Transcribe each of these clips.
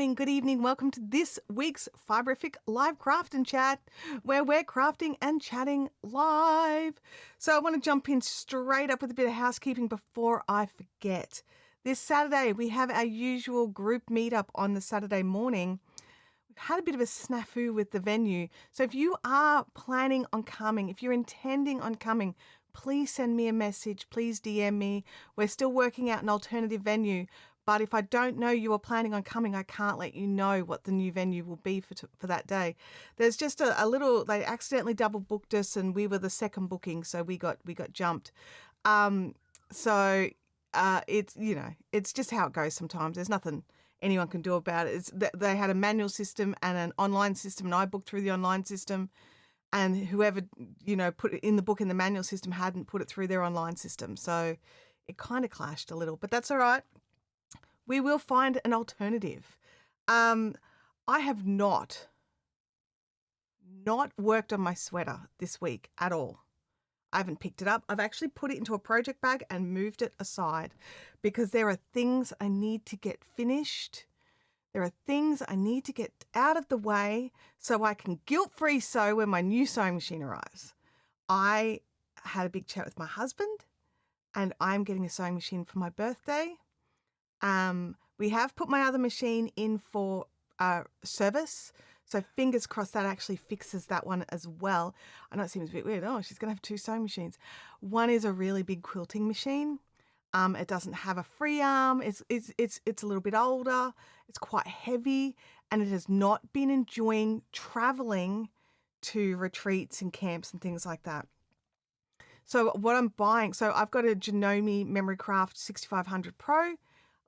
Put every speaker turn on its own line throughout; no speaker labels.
morning, good evening. Welcome to this week's Fiberific Live Craft and Chat, where we're crafting and chatting live. So I want to jump in straight up with a bit of housekeeping before I forget. This Saturday, we have our usual group meetup on the Saturday morning. We've had a bit of a snafu with the venue. So if you are planning on coming, if you're intending on coming, please send me a message. Please DM me. We're still working out an alternative venue. But if I don't know you are planning on coming, I can't let you know what the new venue will be for that day. There's just a little, they accidentally double booked us and we were the second booking, so we got jumped. So it's, it's just how it goes sometimes. There's nothing anyone can do about it. They had a manual system and an online system, and I booked through the online system, and whoever, put it in the book in the manual system hadn't put it through their online system. So it kind of clashed a little, but that's all right. We will find an alternative. I have not worked on my sweater this week at all. I haven't picked it up. I've actually put it into a project bag and moved it aside because there are things I need to get finished. There are things I need to get out of the way so I can guilt-free sew when my new sewing machine arrives. I had a big chat with my husband, and I'm getting a sewing machine for my birthday. We have put my other machine in for service, so fingers crossed that actually fixes that one as well. I know it seems a bit weird. Oh, she's going to have two sewing machines. One is a really big quilting machine. It doesn't have a free arm. It's a little bit older. It's quite heavy, and it has not been enjoying traveling to retreats and camps and things like that. So what I'm buying, so I've got a Janome Memory Craft 6500 Pro.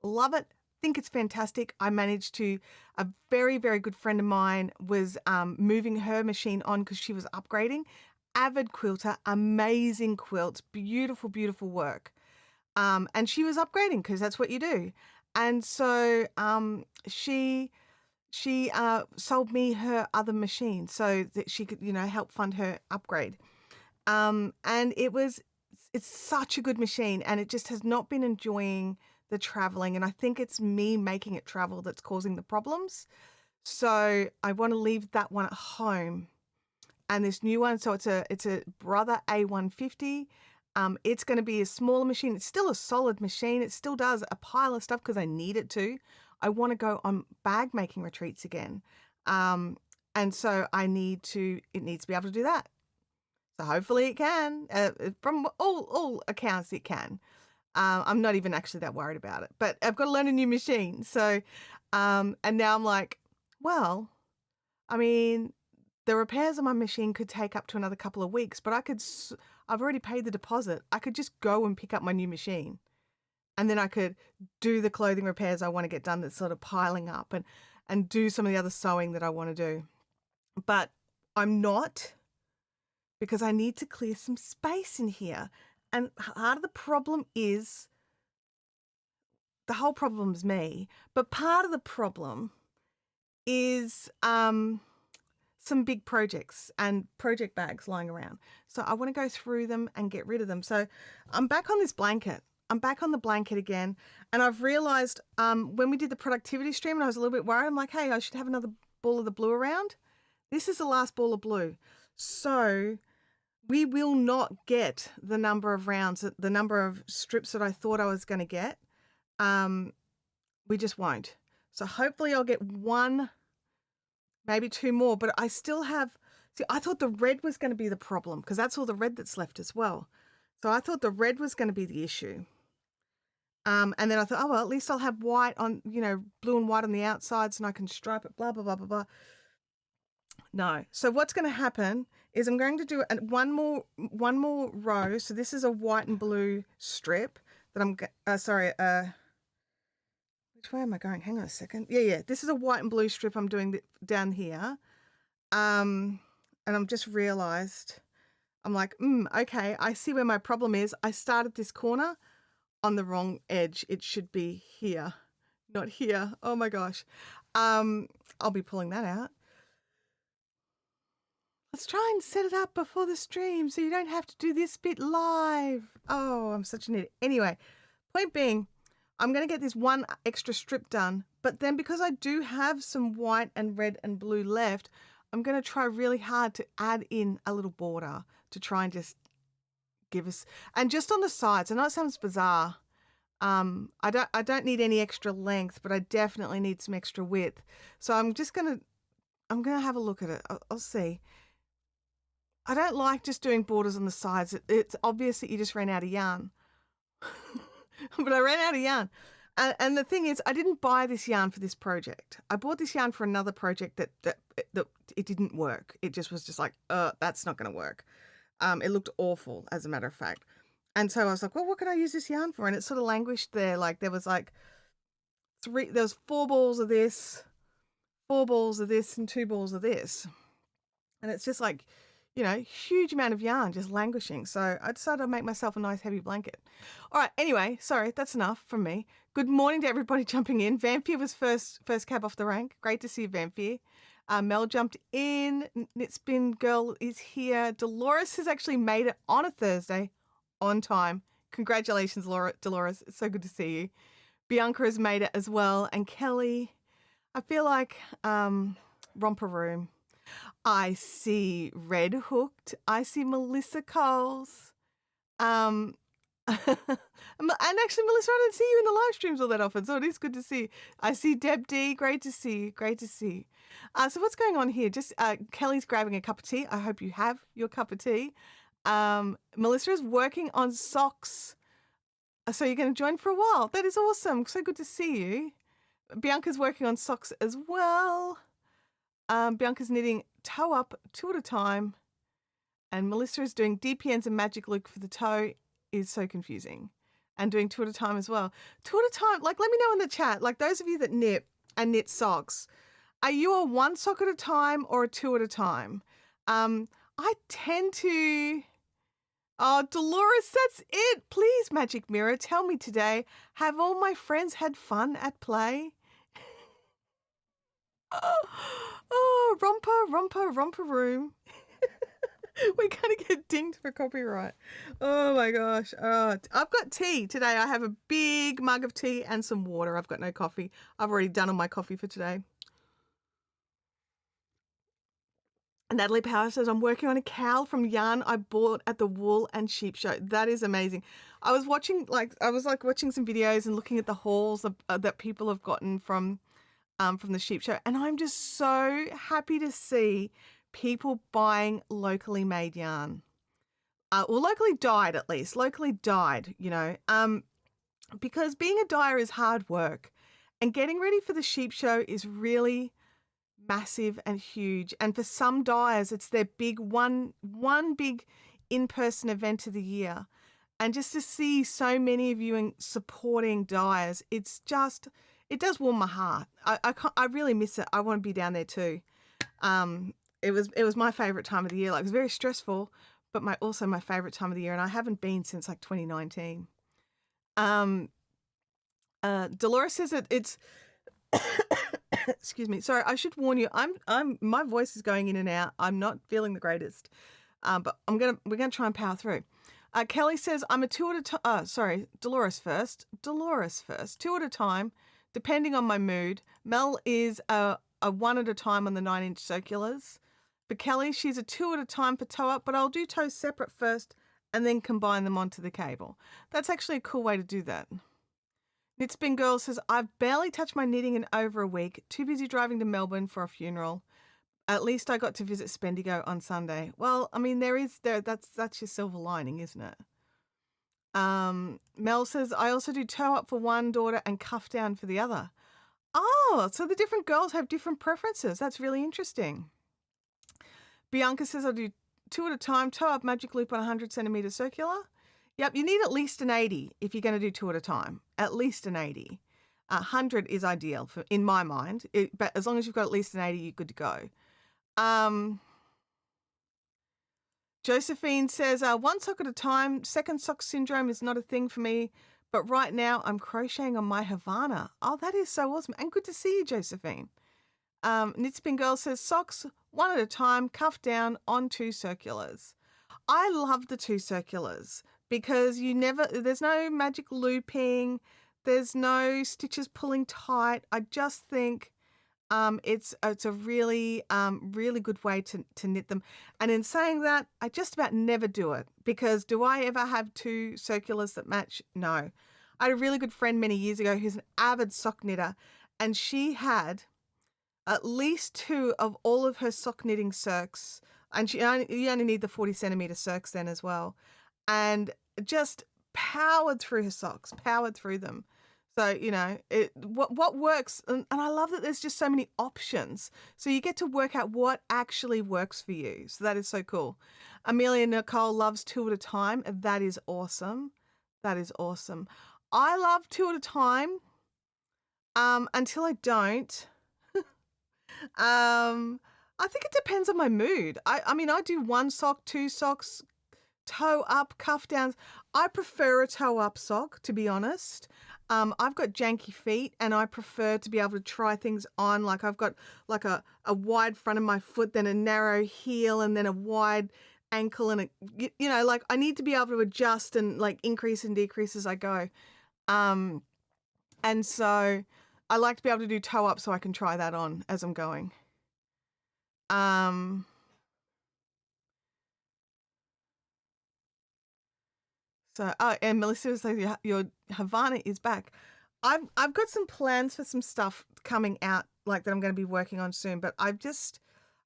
Love it. Think it's fantastic. I managed to, a very, very good friend of mine was moving her machine on because she was upgrading. Avid quilter, amazing quilts, beautiful, beautiful work. And she was upgrading because that's what you do. And so she sold me her other machine so that she could, help fund her upgrade. And it's such a good machine, and it just has not been enjoying the traveling, and I think it's me making it travel that's causing the problems. So I want to leave that one at home, and this new one, so it's a Brother A150. It's going to be a smaller machine. It's still a solid machine. It still does a pile of stuff because I need it to. I want to go on bag making retreats again, and so it needs to be able to do that. So hopefully it can. From all accounts, it can. I'm not even actually that worried about it, but I've got to learn a new machine. So, and now I'm like, well, I mean, the repairs on my machine could take up to another couple of weeks, but I've already paid the deposit. I could just go and pick up my new machine, and then I could do the clothing repairs I want to get done that's sort of piling up, and do some of the other sewing that I want to do. But I'm not, because I need to clear some space in here. And part of the problem is, the whole problem is me, but part of the problem is some big projects and project bags lying around. So I want to go through them and get rid of them. So I'm back on this blanket. I'm back on the blanket again. And I've realized when we did the productivity stream and I was a little bit worried, I'm like, hey, I should have another ball of the blue around. This is the last ball of blue. So we will not get the number of rounds, the number of strips that I thought I was going to get. We just won't. So hopefully I'll get one, maybe two more, but I still have, I thought the red was going to be the problem because that's all the red that's left as well. So I thought the red was going to be the issue. And then I thought, oh, well, at least I'll have white on, blue and white on the outsides and I can stripe it, blah, blah, blah, blah, blah. No. So what's going to happen is I'm going to do one more row. So this is a white and blue strip that I'm, which way am I going? Hang on a second. Yeah. This is a white and blue strip I'm doing down here. And I'm just realized, I'm like, okay, I see where my problem is. I started this corner on the wrong edge. It should be here, not here. Oh my gosh. I'll be pulling that out. Let's try and set it up before the stream so you don't have to do this bit live. Oh, I'm such an idiot. Anyway, point being, I'm going to get this one extra strip done, But then because I do have some white and red and blue left, I'm going to try really hard to add in a little border to try and just give us, and just on the sides. I know it sounds bizarre. I don't need any extra length, but I definitely need some extra width. So I'm going to have a look at it. I'll see. I don't like just doing borders on the sides. It's obvious that you just ran out of yarn. But I ran out of yarn. And the thing is, I didn't buy this yarn for this project. I bought this yarn for another project that it didn't work. It just was just like, that's not going to work. It looked awful, as a matter of fact. And so I was like, well, what can I use this yarn for? And it sort of languished there. Like there was like there was 4 balls of this, 4 balls of this, and 2 balls of this. And it's just like, huge amount of yarn just languishing. So I decided to make myself a nice heavy blanket. All right. Anyway, sorry, that's enough from me. Good morning to everybody jumping in. Vampire was first cab off the rank. Great to see you, Vampire. Mel jumped in. Knitspin Girl is here. Dolores has actually made it on a Thursday on time. Congratulations, Dolores. It's so good to see you. Bianca has made it as well. And Kelly, I feel like romper room. I see Red Hooked. I see Melissa Coles. And actually, Melissa, I don't see you in the live streams all that often, so it is good to see. I see Deb D. Great to see you. Great to see you. So what's going on here? Just Kelly's grabbing a cup of tea. I hope you have your cup of tea. Melissa is working on socks. So you're going to join for a while. That is awesome. So good to see you. Bianca's working on socks as well. Bianca's knitting toe up 2 at a time. And Melissa is doing DPNs and magic loop for the toe. Is so confusing. And doing 2 at a time as well. 2 at a time. Like, let me know in the chat. Like, those of you that knit and knit socks, are you a 1 sock at a time or a 2 at a time? I tend to... Oh, Dolores, that's it. Please, Magic Mirror, tell me today, have all my friends had fun at play? Oh, romper room. We're going to get dinged for copyright. Oh, my gosh. I've got tea today. I have a big mug of tea and some water. I've got no coffee. I've already done all my coffee for today. And Natalie Power says, I'm working on a cowl from yarn I bought at the Wool and Sheep Show. That is amazing. I was watching some videos and looking at the hauls that people have gotten from the Sheep Show. And I'm just so happy to see people buying locally made yarn. Well, locally dyed at least. Locally dyed, because being a dyer is hard work. And getting ready for the Sheep Show is really massive and huge. And for some dyers, it's their big one big in-person event of the year. And just to see so many of you supporting dyers, it does warm my heart. I really miss it. I want to be down there too. It was my favorite time of the year. Like, it was very stressful, but also my favorite time of the year. And I haven't been since like 2019. Dolores says it's excuse me. Sorry, I should warn you. My voice is going in and out. I'm not feeling the greatest. But we're gonna try and power through. Kelly says I'm a 2 at a time. Sorry, Dolores first. 2 at a time, depending on my mood. Mel is a 1 at a time on the 9-inch circulars. But Kelly, she's a 2 at a time for toe up, but I'll do toes separate first and then combine them onto the cable. That's actually a cool way to do that. Knitspin Girl says, I've barely touched my knitting in over a week. Too busy driving to Melbourne for a funeral. At least I got to visit Spendigo on Sunday. Well, I mean, that's your silver lining, isn't it? Mel says, I also do toe up for one daughter and cuff down for the other. Oh, so the different girls have different preferences. That's really interesting. Bianca says, I do 2 at a time, toe up magic loop on 100 centimeter circular. Yep, you need at least an 80 if you're going to do 2 at a time. At least an 80. 100 is ideal in my mind. But as long as you've got at least an 80, you're good to go. Josephine says, 1 sock at a time. Second sock syndrome is not a thing for me. But right now I'm crocheting on my Havana. Oh, that is so awesome. And good to see you, Josephine. Knitspin Girl says, socks 1 at a time, cuff down on 2 circulars. I love the 2 circulars. Because there's no magic looping, There's no stitches pulling tight. I just think it's a really really good way to knit them. And in saying that, I just about never do it because do I ever have two circulars that match? No. I had a really good friend many years ago who's an avid sock knitter, and she had at least two of all of her sock knitting circs, and you only need the 40 centimeter circs then as well, and just powered through her socks, powered through them. So, what works, and I love that there's just so many options. So you get to work out what actually works for you. So that is so cool. Amelia Nicole loves two at a time. That is awesome. That is awesome. I love two at a time until I don't. I think it depends on my mood. I mean, I do one sock, two socks, toe up, cuff downs. I prefer a toe up sock, to be honest. I've got janky feet and I prefer to be able to try things on. Like I've got like a wide front of my foot, then a narrow heel and then a wide ankle and like I need to be able to adjust and like increase and decrease as I go. And so I like to be able to do toe up so I can try that on as I'm going. And Melissa says your Havana is back. I've got some plans for some stuff coming out like that I'm going to be working on soon, but I've just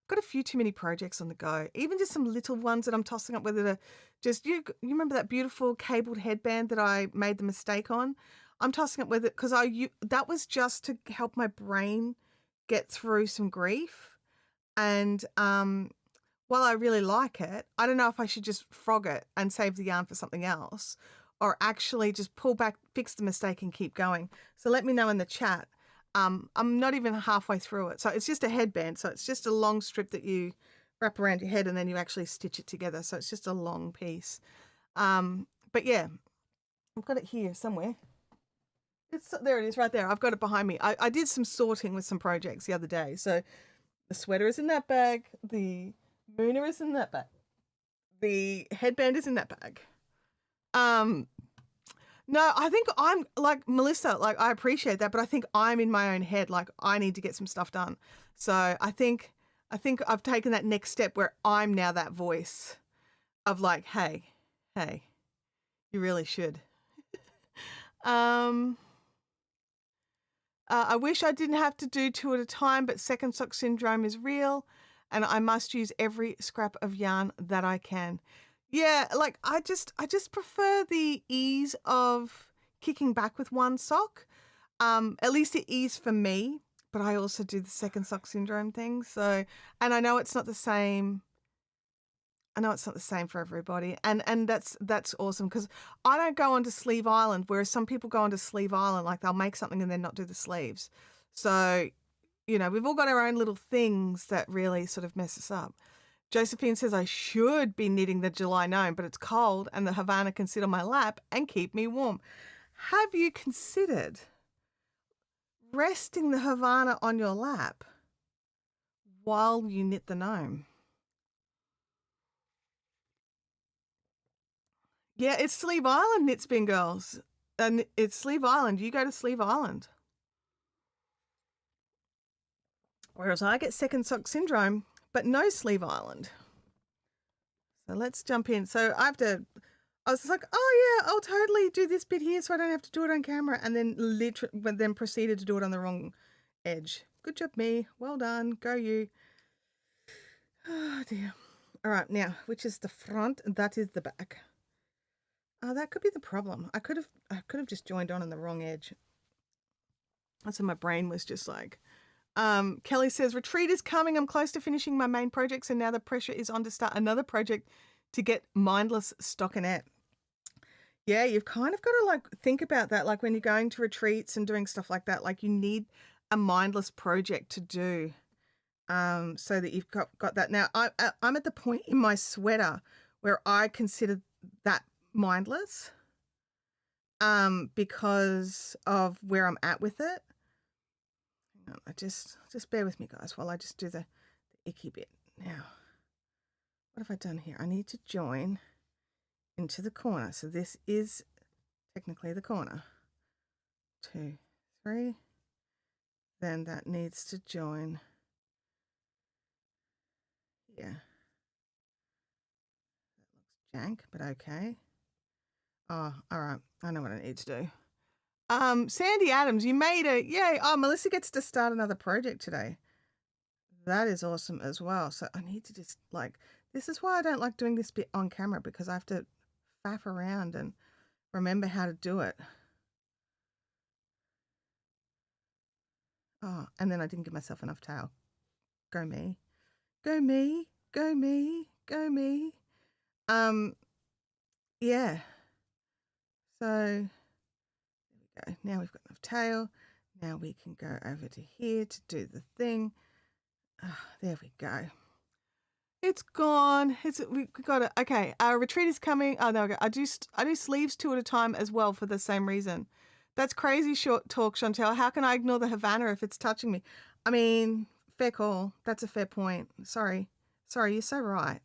got a few too many projects on the go. Even just some little ones that I'm tossing up, whether to just you remember that beautiful cabled headband that I made the mistake on? I'm tossing up with it because that was just to help my brain get through some grief. And while I really like it, I don't know if I should just frog it and save the yarn for something else or actually just pull back, fix the mistake and keep going. So let me know in the chat. I'm not even halfway through it. So it's just a headband. So it's just a long strip that you wrap around your head and then you actually stitch it together. So it's just a long piece. But yeah, I've got it here somewhere. There it is right there. I've got it behind me. I did some sorting with some projects the other day. So the sweater is in that bag. The Mooner is in that bag. The headband is in that bag. No, I think I'm like Melissa, like I appreciate that, but I think I'm in my own head. Like I need to get some stuff done. So I think I've taken that next step where I'm now that voice of like, hey, you really should. I wish I didn't have to do two at a time, but second sock syndrome is real and I must use every scrap of yarn that I can. Yeah, like I just prefer the ease of kicking back with one sock. At least the ease for me, but I also do the second sock syndrome thing. So, and I know it's not the same. I know it's not the same for everybody, and that's awesome because I don't go onto Sleeve Island, whereas some people go onto Sleeve Island, like they'll make something and then not do the sleeves. So, we've all got our own little things that really sort of mess us up. Josephine says I should be knitting the July gnome, but it's cold and the Havana can sit on my lap and keep me warm. Have you considered resting the Havana on your lap while you knit the gnome? Yeah, it's Sleeve Island, Knit Spin Girls. And it's Sleeve Island. You go to Sleeve Island. Whereas I get second sock syndrome, but no Sleeve Island. So let's jump in. So I was like, oh yeah, I'll totally do this bit here so I don't have to do it on camera. And then proceeded to do it on the wrong edge. Good job, me. Well done. Go you. Oh dear. All right, now, which is the front? That is the back. Oh, that could be the problem. I could have just joined on the wrong edge. So my brain was just like, Kelly says, retreat is coming. I'm close to finishing my main projects and now the pressure is on to start another project to get mindless stockinette. Yeah, you've kind of got to like think about that. Like when you're going to retreats and doing stuff like that, like you need a mindless project to do so that you've got that. Now, I'm at the point in my sweater where I consider that mindless because of where I'm at with it. Hang on, just bear with me, guys, while I just do the icky bit. Now, what have I done here? I need to join into the corner. So this is technically the corner. 2, 3. Then that needs to join. Yeah. That looks jank, but okay. Oh, all right. I know what I need to do. Sandy Adams, you made a yay. Oh, Melissa gets to start another project today. That is awesome as well. So I need to just this is why I don't like doing this bit on camera, because I have to faff around and remember how to do it. Oh, and then I didn't give myself enough tail. Go me. Go me. Go me. Go me. Yeah. So there we go. Now we've got enough tail. Now we can go over to here to do the thing. There we go. It's gone. We got it. Okay. Our retreat is coming. Oh, there we go. I do sleeves 2 at a time as well for the same reason. That's crazy short talk, Chantel. How can I ignore the Havana if it's touching me? I mean, fair call. That's a fair point. Sorry. You're so right.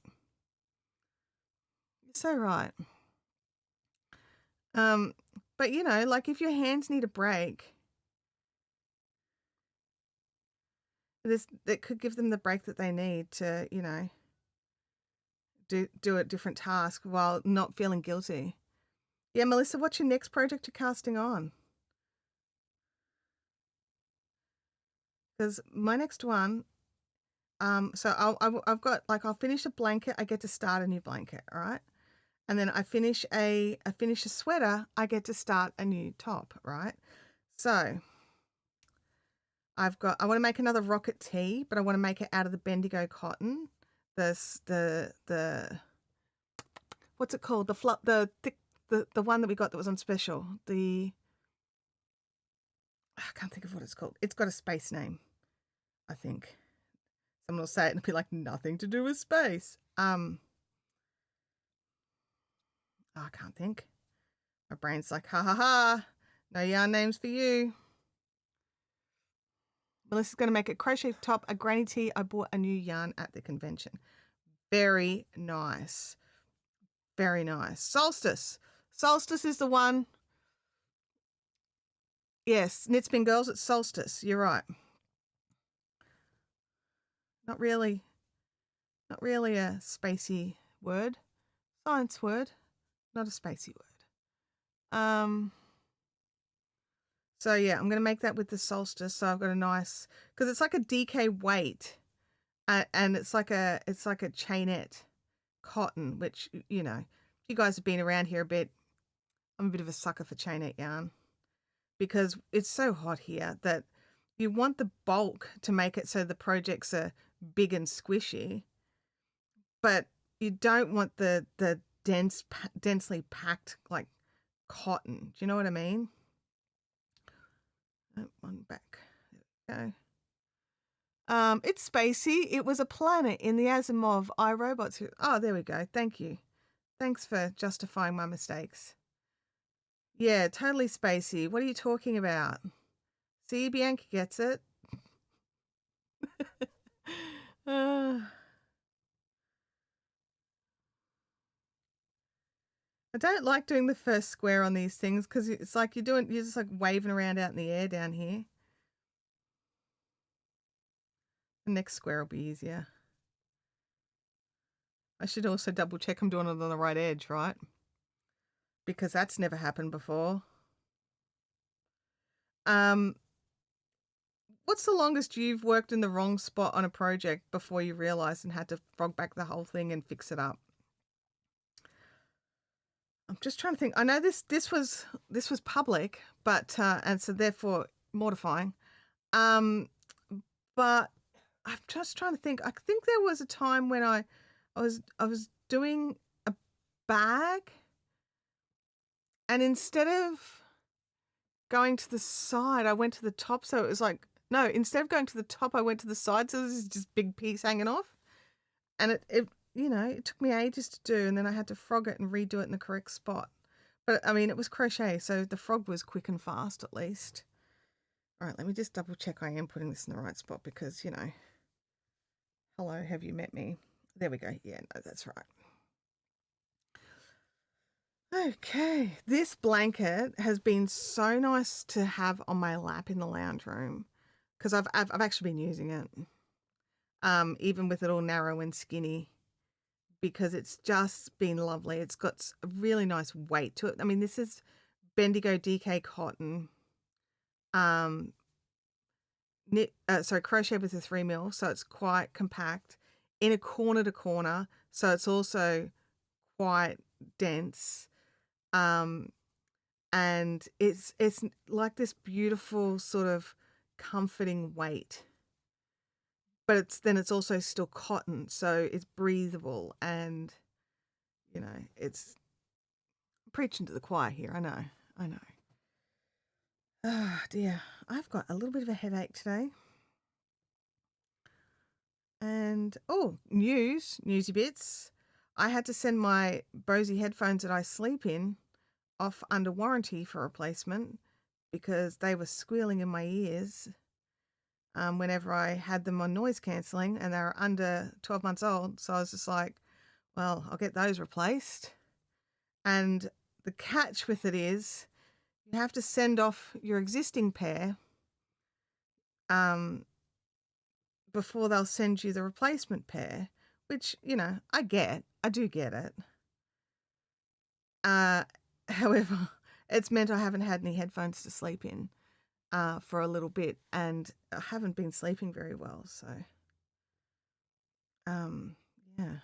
You're so right. But you know, like if your hands need a break, that could give them the break that they need to, you know, do a different task while not feeling guilty. Yeah, Melissa, what's your next project you're casting on? Because my next one, so I've got I'll finish a blanket, I get to start a new blanket, all right? And then I finish a sweater, I get to start a new top, right? So I want to make another rocket tee, but I want to make it out of the Bendigo cotton. The what's it called? The thick, the one that we got that was on special. I can't think of what it's called. It's got a space name, I think. Someone will say it and be like, nothing to do with space. I can't think. My brain's like, ha ha ha. No yarn names for you. Melissa's going to make a crochet top, a granny tee. I bought a new yarn at the convention. Very nice. Very nice. Solstice. Solstice is the one. Yes, Knitspin Girls, it's Solstice. You're right. Not really a spacey word. Science word, not a spacey word. So yeah, I'm going to make that with the Solstice. So I've got a nice, because it's like a DK weight, and it's like a chainette cotton, which, you know, you guys have been around here a bit. I'm a bit of a sucker for chainette yarn because it's so hot here that you want the bulk to make it so the projects are big and squishy, but you don't want the densely packed like cotton. Do you know what I mean? Oh, one back. There we go. It's spacey. It was a planet in the Asimov iRobots. Oh, there we go. Thank you. Thanks for justifying my mistakes. Yeah, totally spacey. What are you talking about? See, Bianca gets it. I don't like doing the first square on these things because it's like you're just like waving around out in the air down here. The next square will be easier. I should also double check I'm doing it on the right edge, right? Because that's never happened before. What's the longest you've worked in the wrong spot on a project before you realized and had to frog back the whole thing and fix it up? I'm just trying to think. I know this was public, but and so therefore mortifying. But I'm just trying to think. I think there was a time when I was doing a bag, and instead of going to the side, I went to the top. So it was like, no, instead of going to the top, I went to the side. So this is just big piece hanging off, and it you know, it took me ages to do, and then I had to frog it and redo it in the correct spot. But I mean, it was crochet, so the frog was quick and fast at least. All right, let me just double check I am putting this in the right spot because, you know, hello, have you met me? There we go. Yeah, no, that's right. Okay, this blanket has been so nice to have on my lap in the lounge room because I've actually been using it, even with it all narrow and skinny, because it's just been lovely. It's got a really nice weight to it. I mean, this is Bendigo DK cotton, um, crochet with a 3 mil, so it's quite compact, in a corner to corner, so it's also quite dense. Um, and it's like this beautiful sort of comforting weight, but it's also still cotton, so it's breathable, and it's preaching to the choir here. I know. Oh dear, I've got a little bit of a headache today. And newsy bits. I had to send my Bose headphones that I sleep in off under warranty for replacement because they were squealing in my ears whenever I had them on noise cancelling, and they were under 12 months old. So I was just like, well, I'll get those replaced. And the catch with it is you have to send off your existing pair before they'll send you the replacement pair, which, I do get it. However, it's meant I haven't had any headphones to sleep in for a little bit, and I haven't been sleeping very well. So, yeah.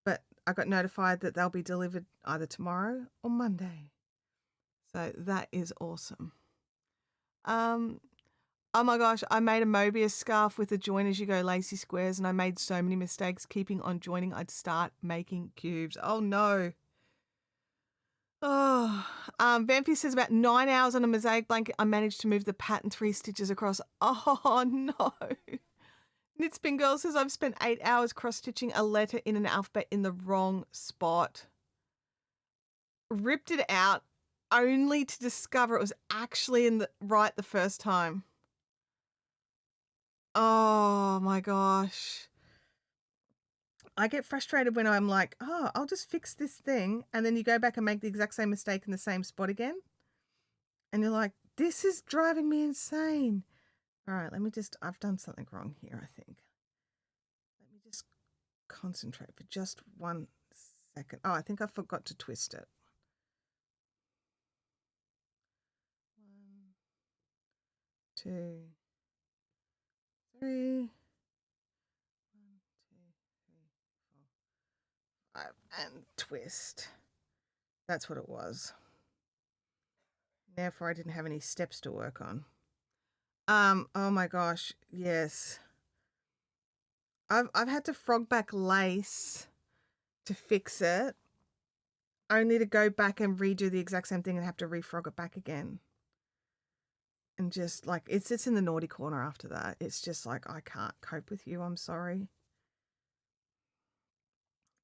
But I got notified that they'll be delivered either tomorrow or Monday. So that is awesome. Oh my gosh, I made a Mobius scarf with a join as you go lacy squares, and I made so many mistakes keeping on joining. I'd start making cubes. Oh no. Oh, Vampy says about 9 hours on a mosaic blanket. I managed to move the pattern 3 stitches across. Oh no. Knitspin Girl says I've spent 8 hours cross stitching a letter in an alphabet in the wrong spot. Ripped it out only to discover it was actually in the right the first time. Oh my gosh. I get frustrated when I'm like, oh, I'll just fix this thing. And then you go back and make the exact same mistake in the same spot again. And you're like, this is driving me insane. All right, I've done something wrong here, I think. Let me just concentrate for just 1 second. Oh, I think I forgot to twist it. 1, 2, 3. 1, 2, 3, 4, 5, and twist. That's what it was. Therefore, I didn't have any steps to work on. Oh my gosh, yes. I've had to frog back lace to fix it, only to go back and redo the exact same thing and have to refrog it back again. And just like it sits in the naughty corner after that. It's just like, I can't cope with you. I'm sorry.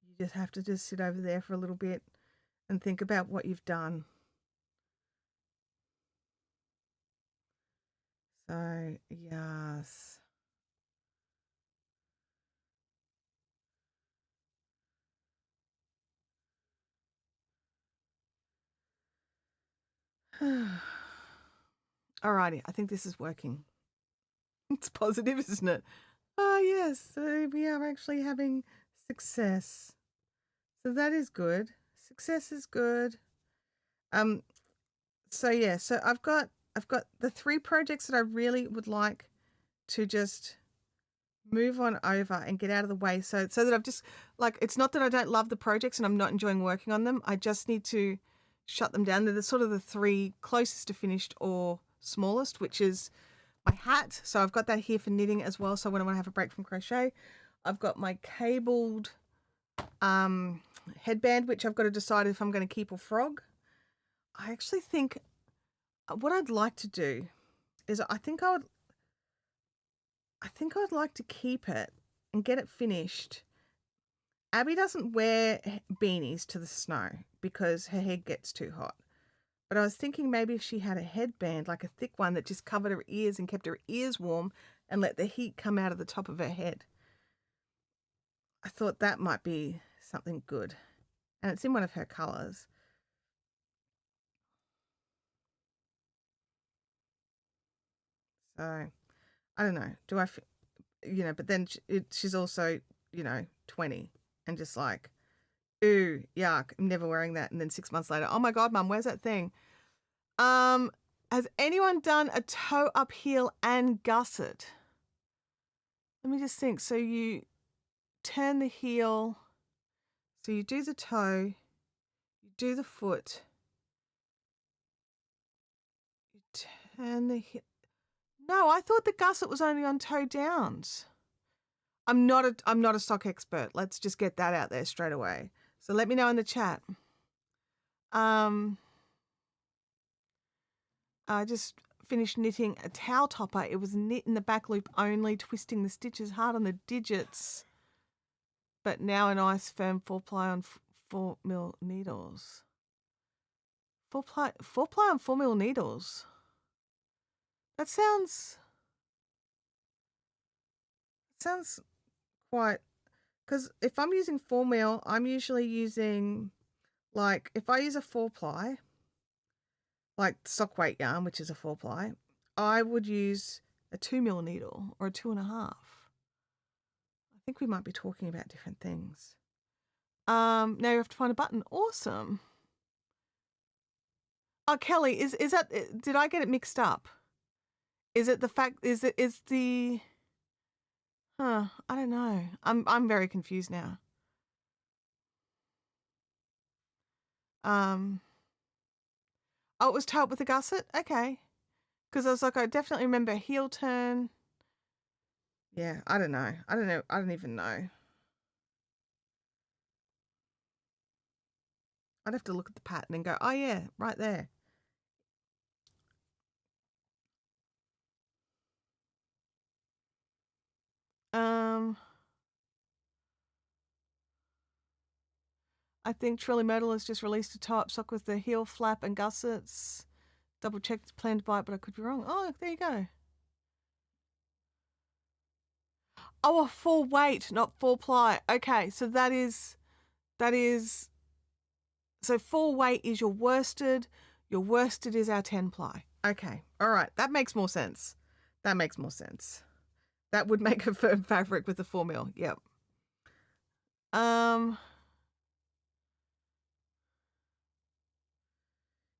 You just have to just sit over there for a little bit and think about what you've done. So, yes. Alrighty, I think this is working. It's positive, isn't it? Oh, yes. So we are actually having success. So that is good. Success is good. So yeah, so I've got the 3 projects that I really would like to just move on over and get out of the way, so that I've just, like, it's not that I don't love the projects and I'm not enjoying working on them. I just need to shut them down. They're the sort of the 3 closest to finished or smallest, which is my hat. So I've got that here for knitting as well. So when I want to have a break from crochet, I've got my cabled headband, which I've got to decide if I'm going to keep or frog. I actually think what I'd like to do is I think I'd like to keep it and get it finished. Abby doesn't wear beanies to the snow because her head gets too hot. But I was thinking maybe if she had a headband, like a thick one that just covered her ears and kept her ears warm and let the heat come out of the top of her head. I thought that might be something good. And it's in one of her colors. So I don't know. Do I, but then she's also, 20 and just like, ooh, yuck, I'm never wearing that. And then 6 months later, oh my God, Mum, where's that thing? Has anyone done a toe up heel and gusset? Let me just think. So you turn the heel. So you do the toe, you do the foot, you turn the heel. No, I thought the gusset was only on toe downs. I'm not a sock expert. Let's just get that out there straight away. So let me know in the chat. I just finished knitting a towel topper. It was knit in the back loop only, twisting the stitches hard on the digits. But now a nice firm 4-ply on 4mm needles. 4-ply on 4mm needles. That sounds quite, because if I'm using 4mm, I'm usually using, like, if I use a 4-ply, like sock weight yarn, which is a 4-ply, I would use a 2mm needle or a 2.5. I think we might be talking about different things. Now you have to find a button. Awesome. Oh, Kelly, is that, did I get it mixed up? Is it the fact, is the, I don't know. I'm very confused now. Oh, it was toe up with a gusset? Okay. Because I was like, I definitely remember heel turn. Yeah, I don't know. I don't even know. I'd have to look at the pattern and go, oh yeah, right there. I think Trilly Metal has just released a toe-up sock with the heel flap and gussets. Double checked, planned to buy it, but I could be wrong. Oh, there you go. Oh, a 4 weight, not 4-ply. Okay, so that is, so 4 weight is your worsted. Your worsted is our 10-ply. Okay, all right, that makes more sense. That would make a firm fabric with the 4mm. Yep.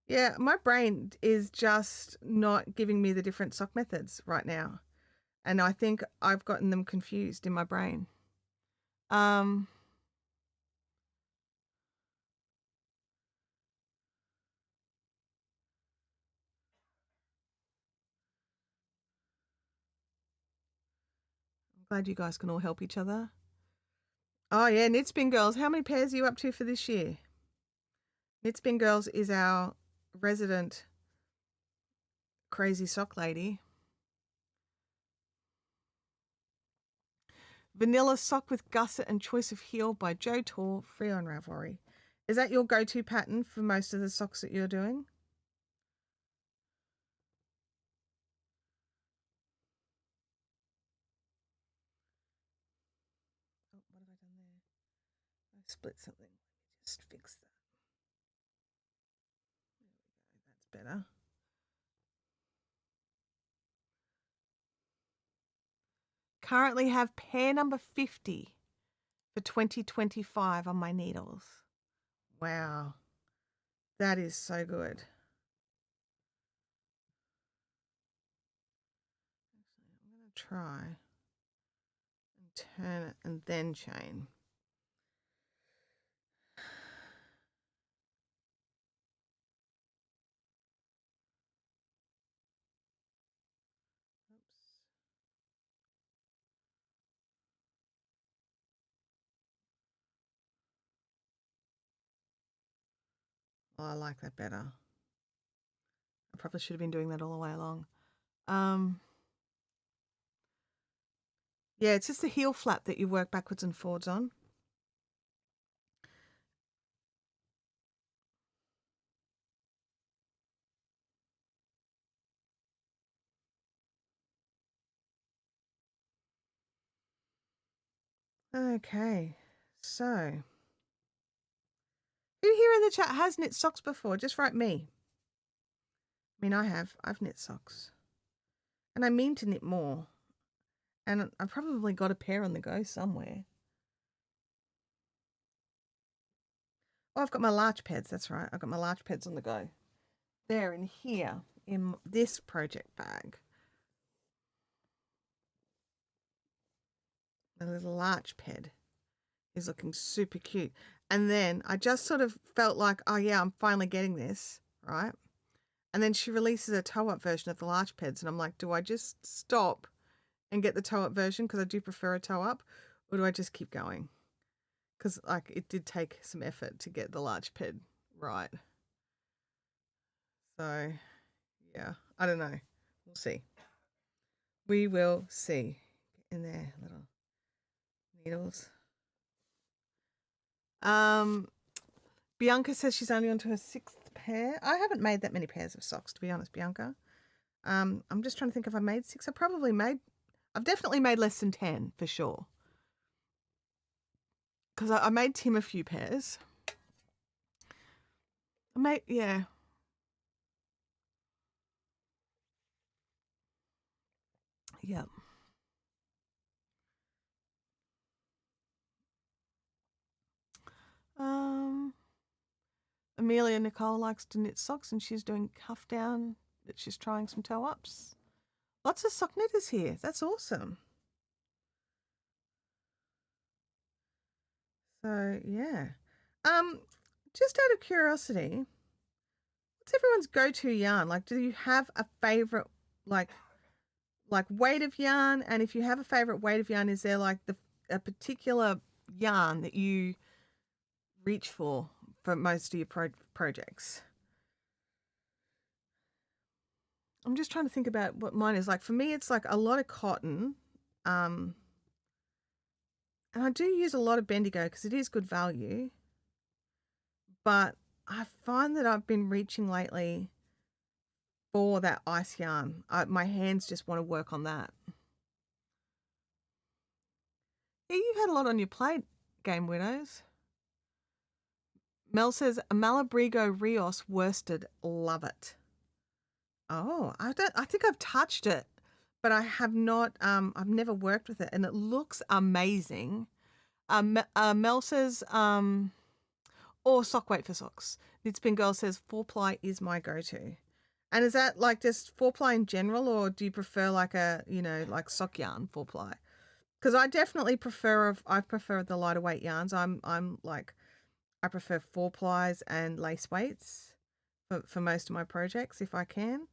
Yeah, my brain is just not giving me the different sock methods right now. And I think I've gotten them confused in my brain. I'm glad you guys can all help each other. Oh yeah, Knit Spin Girls. How many pairs are you up to for this year? Knit Spin Girls is our resident crazy sock lady. Vanilla Sock with Gusset and Choice of Heel by Jo Tor, free on Ravelry. Is that your go-to pattern for most of the socks that you're doing? Oh, what have I done there? I split something. Just fix that. There we go. That's better. Currently have pair number 50 for 2025 on my needles. Wow. That is so good. Actually, I'm going to try and turn it and then chain. Oops. Oh, I like that better. I probably should have been doing that all the way along. Yeah, it's just the heel flap that you work backwards and forwards on. Okay, so Who here in the chat has knit socks before? Just write me. I mean, I have. I've knit socks. And I mean to knit more. And I've probably got a pair on the go somewhere. Oh, I've got my larch pads. That's right. I've got my larch pads on the go. They're in here in this project bag. The little larch pad is looking super cute. And then I just sort of felt like, oh yeah, I'm finally getting this, right? And then she releases a toe-up version of the larch pads, and I'm like, do I just stop and get the toe-up version because I do prefer a toe-up, or do I just keep going? Because like it did take some effort to get the larch pad right. So yeah, I don't know. We'll see. We will see. Get in there, little needles. Bianca says she's only onto her 6th pair. I haven't made that many pairs of socks, to be honest, Bianca. I'm just trying to think if I made 6. I've definitely made less than 10 for sure. Because I made Tim a few pairs. Yeah. Yeah. Amelia Nicole likes to knit socks and she's doing cuff down, but she's trying some toe ups. Lots of sock knitters here. That's awesome. So yeah. Just out of curiosity, what's everyone's go-to yarn? Like, do you have a favorite like weight of yarn? And if you have a favorite weight of yarn, is there like a particular yarn that you reach for most of your projects? I'm just trying to think about what mine is. Like for me, it's like a lot of cotton. And I do use a lot of Bendigo because it is good value. But I find that I've been reaching lately for that ice yarn. My hands just want to work on that. Yeah, you've had a lot on your plate, Game Widows. Mel says Malabrigo Rios worsted, love it. Oh, I think I've touched it, but I have not. I've never worked with it, and it looks amazing. Mel says, or sock weight for socks. Knitspin Girl says 4-ply is my go-to. And is that like just 4-ply in general, or do you prefer like like sock yarn 4-ply? Because I definitely prefer the lighter weight yarns. I'm like I prefer 4-plies and lace weights for most of my projects if I can.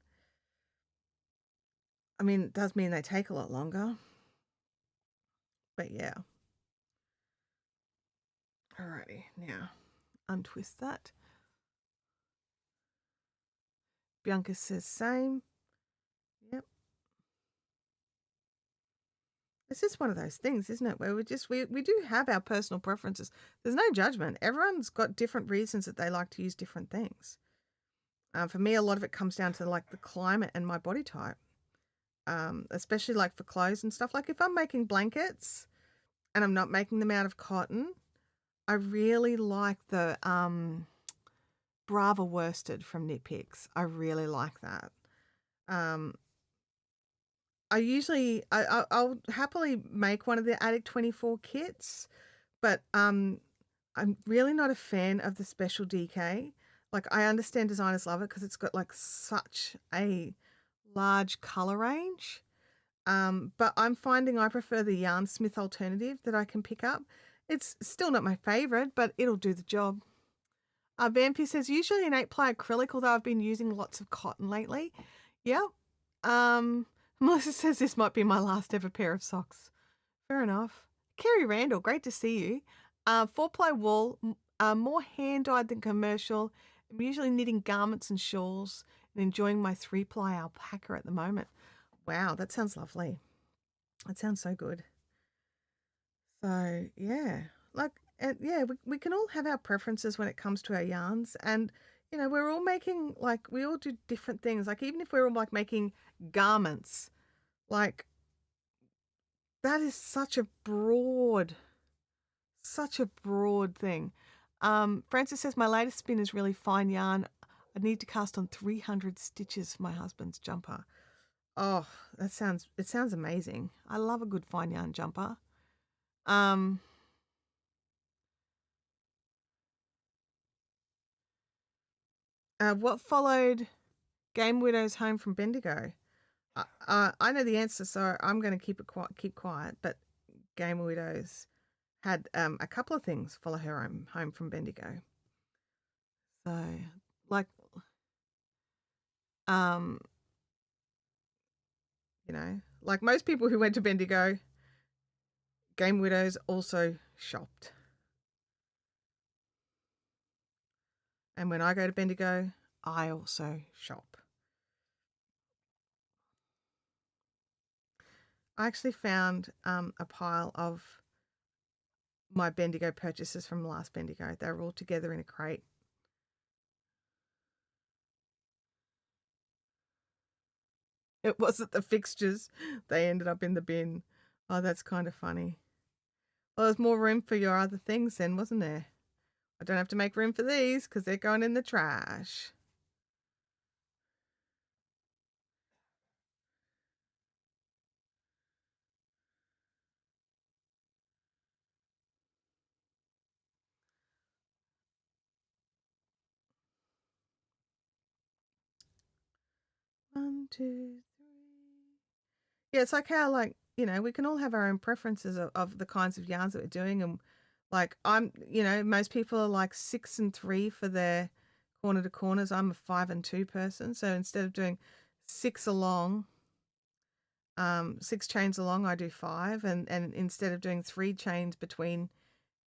I mean, it does mean they take a lot longer. But yeah. Alrighty, now untwist that. Bianca says same. Yep. It's just one of those things, isn't it? Where we do have our personal preferences. There's no judgment. Everyone's got different reasons that they like to use different things. For me, a lot of it comes down to like the climate and my body type. Especially like for clothes and stuff. Like if I'm making blankets and I'm not making them out of cotton, I really like the Brava worsted from Knit Picks. I really like that. I'll happily make one of the Attic 24 kits, but I'm really not a fan of the special DK. Like I understand designers love it because it's got like such a large color range. But I'm finding I prefer the Yarnsmith alternative that I can pick up. It's still not my favorite, but it'll do the job. Vampy says usually an 8-ply acrylic, although I've been using lots of cotton lately. Yep. Melissa says this might be my last ever pair of socks. Fair enough. Kerry Randall, great to see you. 4-ply wool, more hand-dyed than commercial. I'm usually knitting garments and shawls and enjoying my 3-ply alpaca at the moment. Wow, that sounds lovely. That sounds so good. So, yeah. We can all have our preferences when it comes to our yarns. And, we're all making, like, we all do different things. Like, even if we're all, like, making garments, like, that is such a broad thing. Francis says, my latest spin is really fine yarn. I need to cast on 300 stitches for my husband's jumper. Oh, it sounds amazing. I love a good fine yarn jumper. What followed Game Widows Home from Bendigo? I know the answer, so I'm going to keep quiet. But Game Widows had a couple of things follow her home from Bendigo. So, like, like most people who went to Bendigo, Game Widows also shopped. And when I go to Bendigo, I also shop. I actually found a pile of my Bendigo purchases from last Bendigo. They were all together in a crate. It wasn't the fixtures. They ended up in the bin. Oh, that's kind of funny. Well, there's more room for your other things then, wasn't there? I don't have to make room for these because they're going in the trash. One, two, three. Yeah, it's like how, like, we can all have our own preferences of the kinds of yarns that we're doing. And like, most people are like 6 and 3 for their corner to corners. I'm a 5 and 2 person. So instead of doing 6 along, 6 chains along, I do 5. And instead of doing 3 chains between,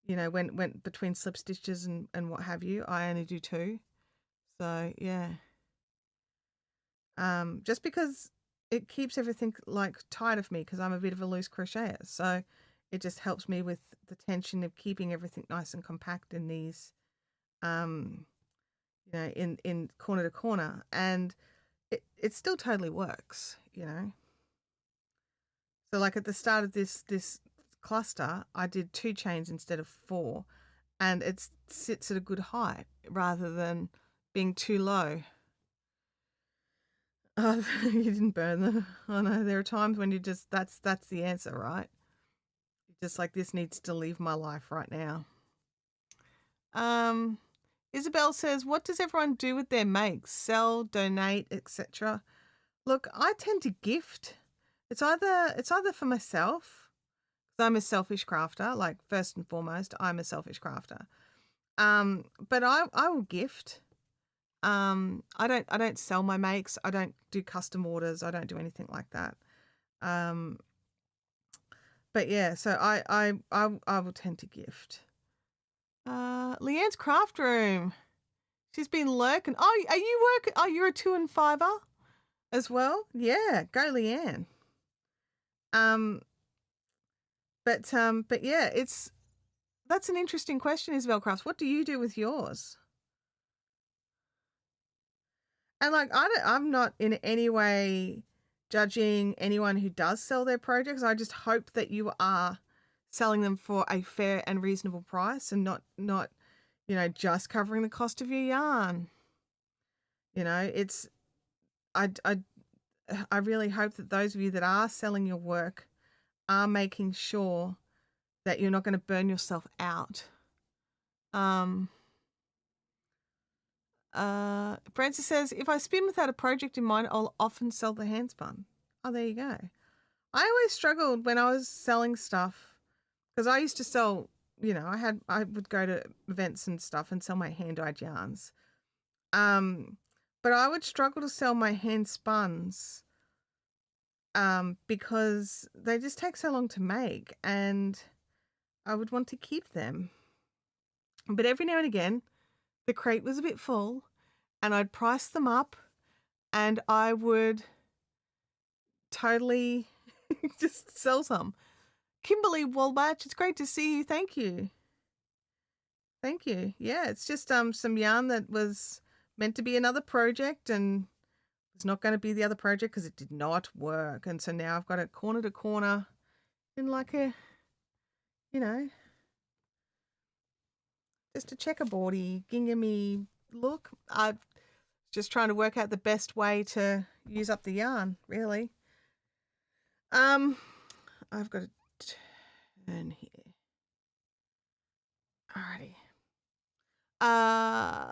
when between slip stitches and what have you, I only do 2. So yeah. Just because it keeps everything like tight of me because I'm a bit of a loose crocheter. So it just helps me with the tension of keeping everything nice and compact in these, in corner to corner. And it still totally works. So like at the start of this cluster, I did 2 chains instead of 4, and it sits at a good height rather than being too low. Oh, you didn't burn them. Oh no, there are times when you just that's the answer, right? Just like, this needs to leave my life right now. Isabel says, what does everyone do with their makes? Sell, donate, etc. Look, I tend to gift. It's either for myself, because I'm a selfish crafter, like first and foremost, I'm a selfish crafter. But I will gift. I don't sell my makes. I don't do custom orders. I don't do anything like that. But yeah, so I will tend to gift. Leanne's craft room. She's been lurking. Oh, are you working? Oh, you're a 2 and 5er as well. Yeah, go Leanne. But yeah, that's an interesting question, Isabel Crafts. What do you do with yours? And like, I'm not in any way judging anyone who does sell their projects. I just hope that you are selling them for a fair and reasonable price and not just covering the cost of your yarn. It's I really hope that those of you that are selling your work are making sure that you're not going to burn yourself out. Francis says, if I spin without a project in mind, I'll often sell the hand spun. Oh, there you go. I always struggled when I was selling stuff because I used to sell, I would go to events and stuff and sell my hand dyed yarns. But I would struggle to sell my hand spuns because they just take so long to make and I would want to keep them. But every now and again, the crate was a bit full and I'd price them up and I would totally just sell some. Kimberly Walbach, it's great to see you. Thank you. Thank you. Yeah, it's just some yarn that was meant to be another project and was not going to be the other project because it did not work. And so now I've got it corner to corner in like a, just a checkerboardy, ginghamy look. I'm just trying to work out the best way to use up the yarn, really. I've got to turn here. Alrighty.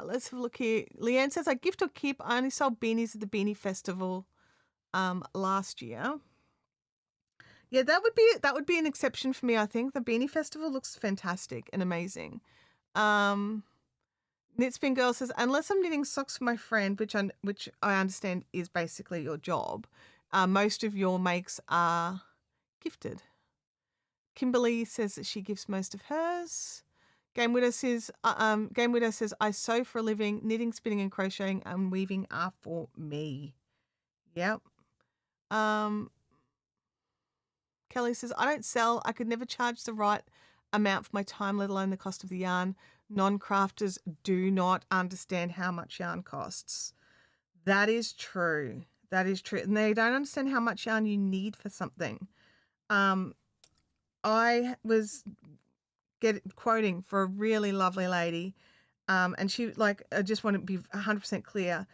Let's have a look here. Leanne says, I gift or keep. I only sold beanies at the Beanie Festival last year. Yeah, that would be an exception for me, I think. The Beanie Festival looks fantastic and amazing. Knitspin Girl says, unless I'm knitting socks for my friend, which I understand is basically your job, most of your makes are gifted. Kimberly says that she gives most of hers. Game Widow says, I sew for a living. Knitting, spinning, and crocheting and weaving are for me. Yep. Kelly says, I don't sell. I could never charge the right amount for my time, let alone the cost of the yarn. Non-crafters do not understand how much yarn costs. That is true. That is true. And they don't understand how much yarn you need for something. I was quoting for a really lovely lady, and she, like, I just want to be 100% clear.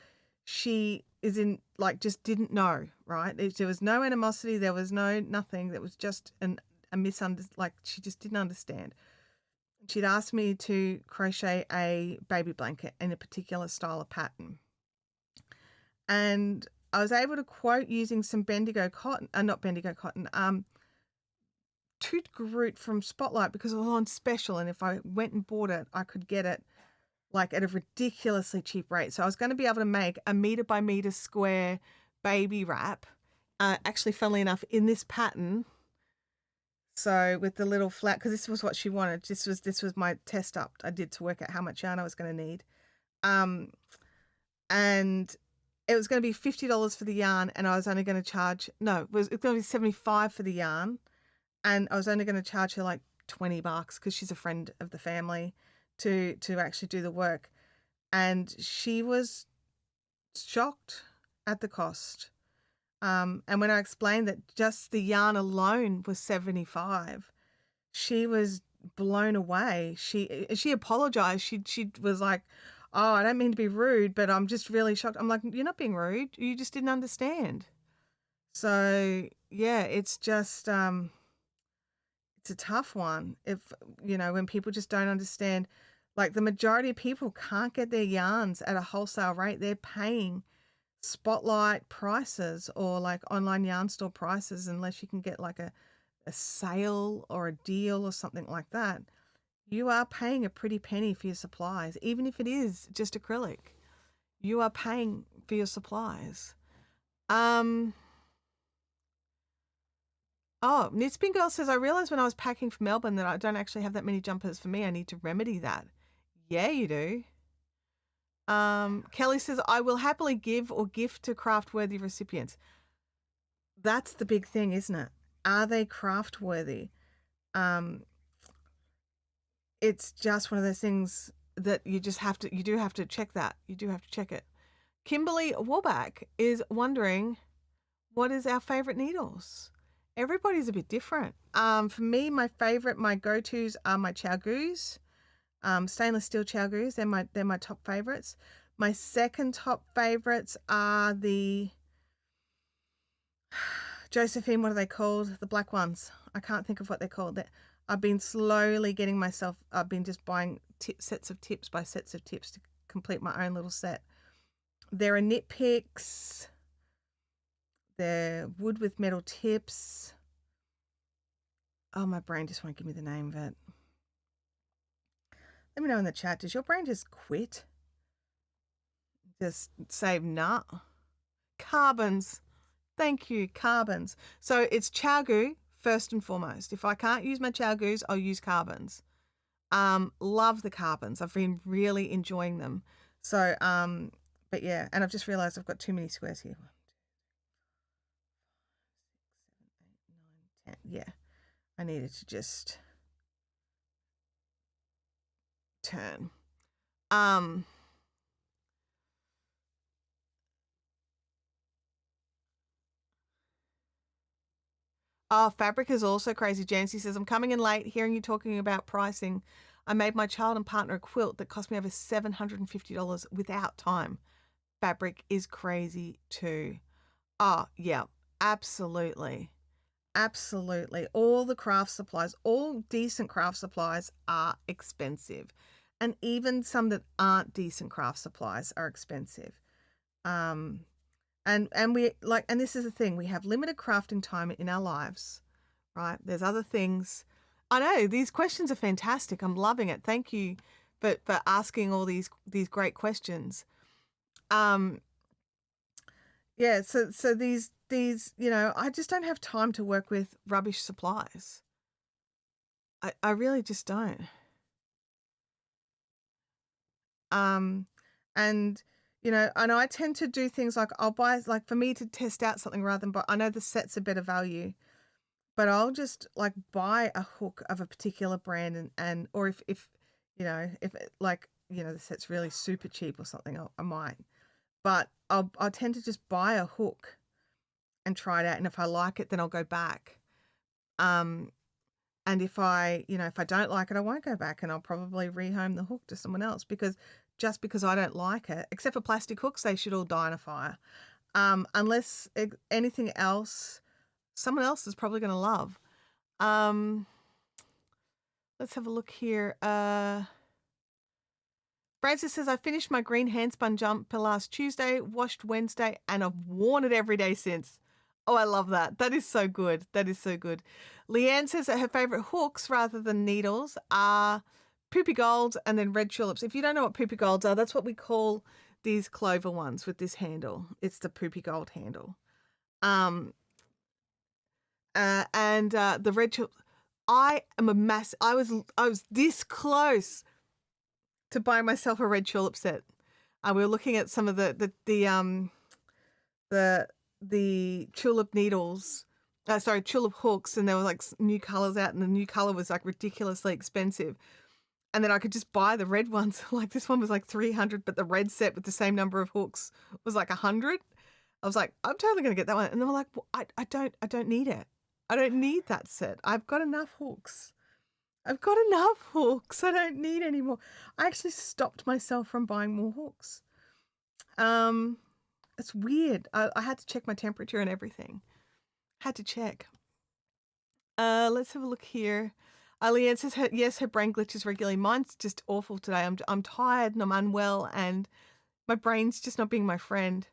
She is in, like, just didn't know, right? There was no animosity. There was nothing. That was just a misunderstanding. Like, she just didn't understand. She'd asked me to crochet a baby blanket in a particular style of pattern. And I was able to quote using some Bendigo cotton, not Bendigo cotton, Toot Groot from Spotlight, because it was on special. And if I went and bought it, I could get it like at a ridiculously cheap rate. So I was going to be able to make a meter by meter square baby wrap. Actually, funnily enough, in this pattern. So with the little flat, because this was what she wanted. This was my test up I did to work out how much yarn I was going to need. And it was going to be $50 for the yarn, and I was only going to charge, no, it was going to be $75 for the yarn, and I was only going to charge her like $20 because she's a friend of the family to actually do the work. And she was shocked at the cost. And when I explained that just the yarn alone was $75, she was blown away. She apologized. She was like, oh, I don't mean to be rude, but I'm just really shocked. I'm like, you're not being rude. You just didn't understand. So yeah, it's just it's a tough one. If when people just don't understand, like the majority of people can't get their yarns at a wholesale rate. They're paying Spotlight prices or like online yarn store prices unless you can get like a sale or a deal or something like that. You are paying a pretty penny for your supplies, even if it is just acrylic. You are paying for your supplies. Oh, Knitspin Girl says, I realized when I was packing for Melbourne that I don't actually have that many jumpers for me. I need to remedy that. Yeah, you do. Kelly says, I will happily give or gift to craft-worthy recipients. That's the big thing, isn't it? Are they craft-worthy? It's just one of those things that you do have to check that. You do have to check it. Kimberly Warback is wondering, what is our favorite needles? Everybody's a bit different. For me, my go-tos are my ChiaoGus, stainless steel ChiaoGus. They're my top favorites. My second top favorites are the Josephine. What are they called? The black ones. I can't think of what they're called. I've been slowly getting myself. I've been just buying sets of tips by sets of tips to complete my own little set. There are Knit Picks. They're wood with metal tips. Oh, my brain just won't give me the name of it. Let me know in the chat. Does your brain just quit? Just say nah. Carbons. Thank you, carbons. So it's ChiaoGu first and foremost. If I can't use my ChiaoGus, I'll use carbons. Love the carbons. I've been really enjoying them. So, but yeah, and I've just realized I've got too many squares here. 1, 2, 3, 4, 5, 6, 7, 8, 9, 10. Yeah, I needed to just turn. Oh, fabric is also crazy. Jancy says, I'm coming in late, hearing you talking about pricing. I made my child and partner a quilt that cost me over $750 without time. Fabric is crazy too. Oh, yeah, absolutely. Absolutely. All the craft supplies, all decent craft supplies are expensive. And even some that aren't decent craft supplies are expensive. Um, and we like, and this is the thing, we have limited crafting time in our lives, right? There's other things. I know these questions are fantastic. I'm loving it. Thank you for asking all these great questions. Um, yeah, so these, I just don't have time to work with rubbish supplies. I really just don't. Um, and and I tend to do things like I'll buy, like, for me to test out something rather than buy. I know the set's a better value, but I'll just like buy a hook of a particular brand and or if if it, like the set's really super cheap or something, I might. But I'll tend to just buy a hook and try it out, and if I like it, then I'll go back. Um, And if I don't like it, I won't go back, and I'll probably rehome the hook to someone else, because just because I don't like it, except for plastic hooks, they should all die in a fire. Unless anything else, someone else is probably going to love. Um, let's have a look here. Francis says, I finished my green handspun jumper last Tuesday, washed Wednesday, and I've worn it every day since. Oh, I love that. That is so good. That is so good. Leanne says that her favourite hooks rather than needles are poopy golds and then red tulips. If you don't know what poopy golds are, that's what we call these clover ones with this handle. It's the poopy gold handle. And the red tulips. I am a mass. I was this close to buy myself a red tulip set. We were looking at some of the tulip needles, tulip hooks, and there were like new colors out, and the new color was like ridiculously expensive. And then I could just buy the red ones. Like this one was like 300, but the red set with the same number of hooks was like 100. I was like, I'm totally gonna get that one. And they were like, well, I don't need it. I don't need that set. I've got enough hooks. I've got enough hooks. I don't need any more. I actually stopped myself from buying more hooks. It's weird. I had to check my temperature and everything. Had to check. Let's have a look here. Leanne says, yes, her brain glitches regularly. Mine's just awful today. I'm tired and I'm unwell, and my brain's just not being my friend.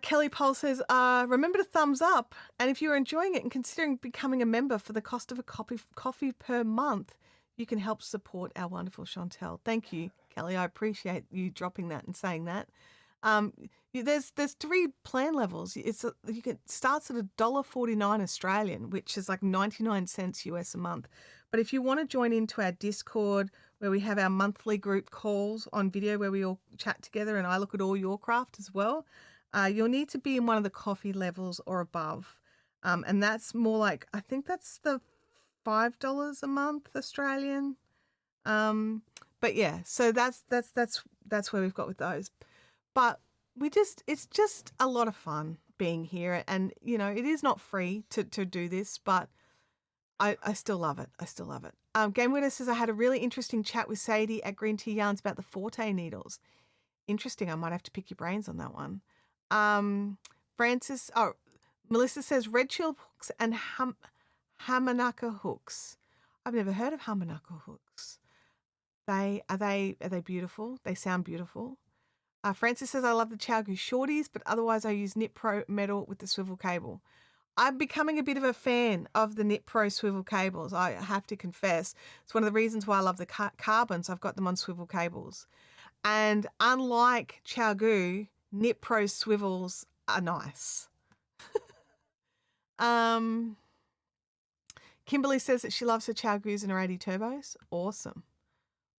Kelly Pole says, remember to thumbs up. And if you're enjoying it and considering becoming a member for the cost of a coffee per month, you can help support our wonderful Chantel. Thank you, Kelly. I appreciate you dropping that and saying that. There's 3 plan levels. Starts at $1.49 Australian, which is like 99 cents US a month. But if you want to join into our Discord, where we have our monthly group calls on video where we all chat together and I look at all your craft as well, you'll need to be in one of the coffee levels or above. And that's more like, I think that's the $5 a month Australian. But yeah, so that's where we've got with those. But it's just a lot of fun being here, and it is not free to do this, but I still love it. I still love it. Game Winner says, I had a really interesting chat with Sadie at Green Tea Yarns about the Forte needles. Interesting. I might have to pick your brains on that one. Melissa says red tulip hooks and Hamanaka hooks. I've never heard of Hamanaka hooks. Are they beautiful? They sound beautiful. Francis says, I love the ChiaoGoo shorties, but otherwise I use Knit Pro metal with the swivel cable. I'm becoming a bit of a fan of the Knit Pro swivel cables, I have to confess. It's one of the reasons why I love the carbons. I've got them on swivel cables. And unlike ChiaoGoo, Knit Pro swivels are nice. Kimberly says that she loves her ChiaoGoos and her 80 turbos. Awesome.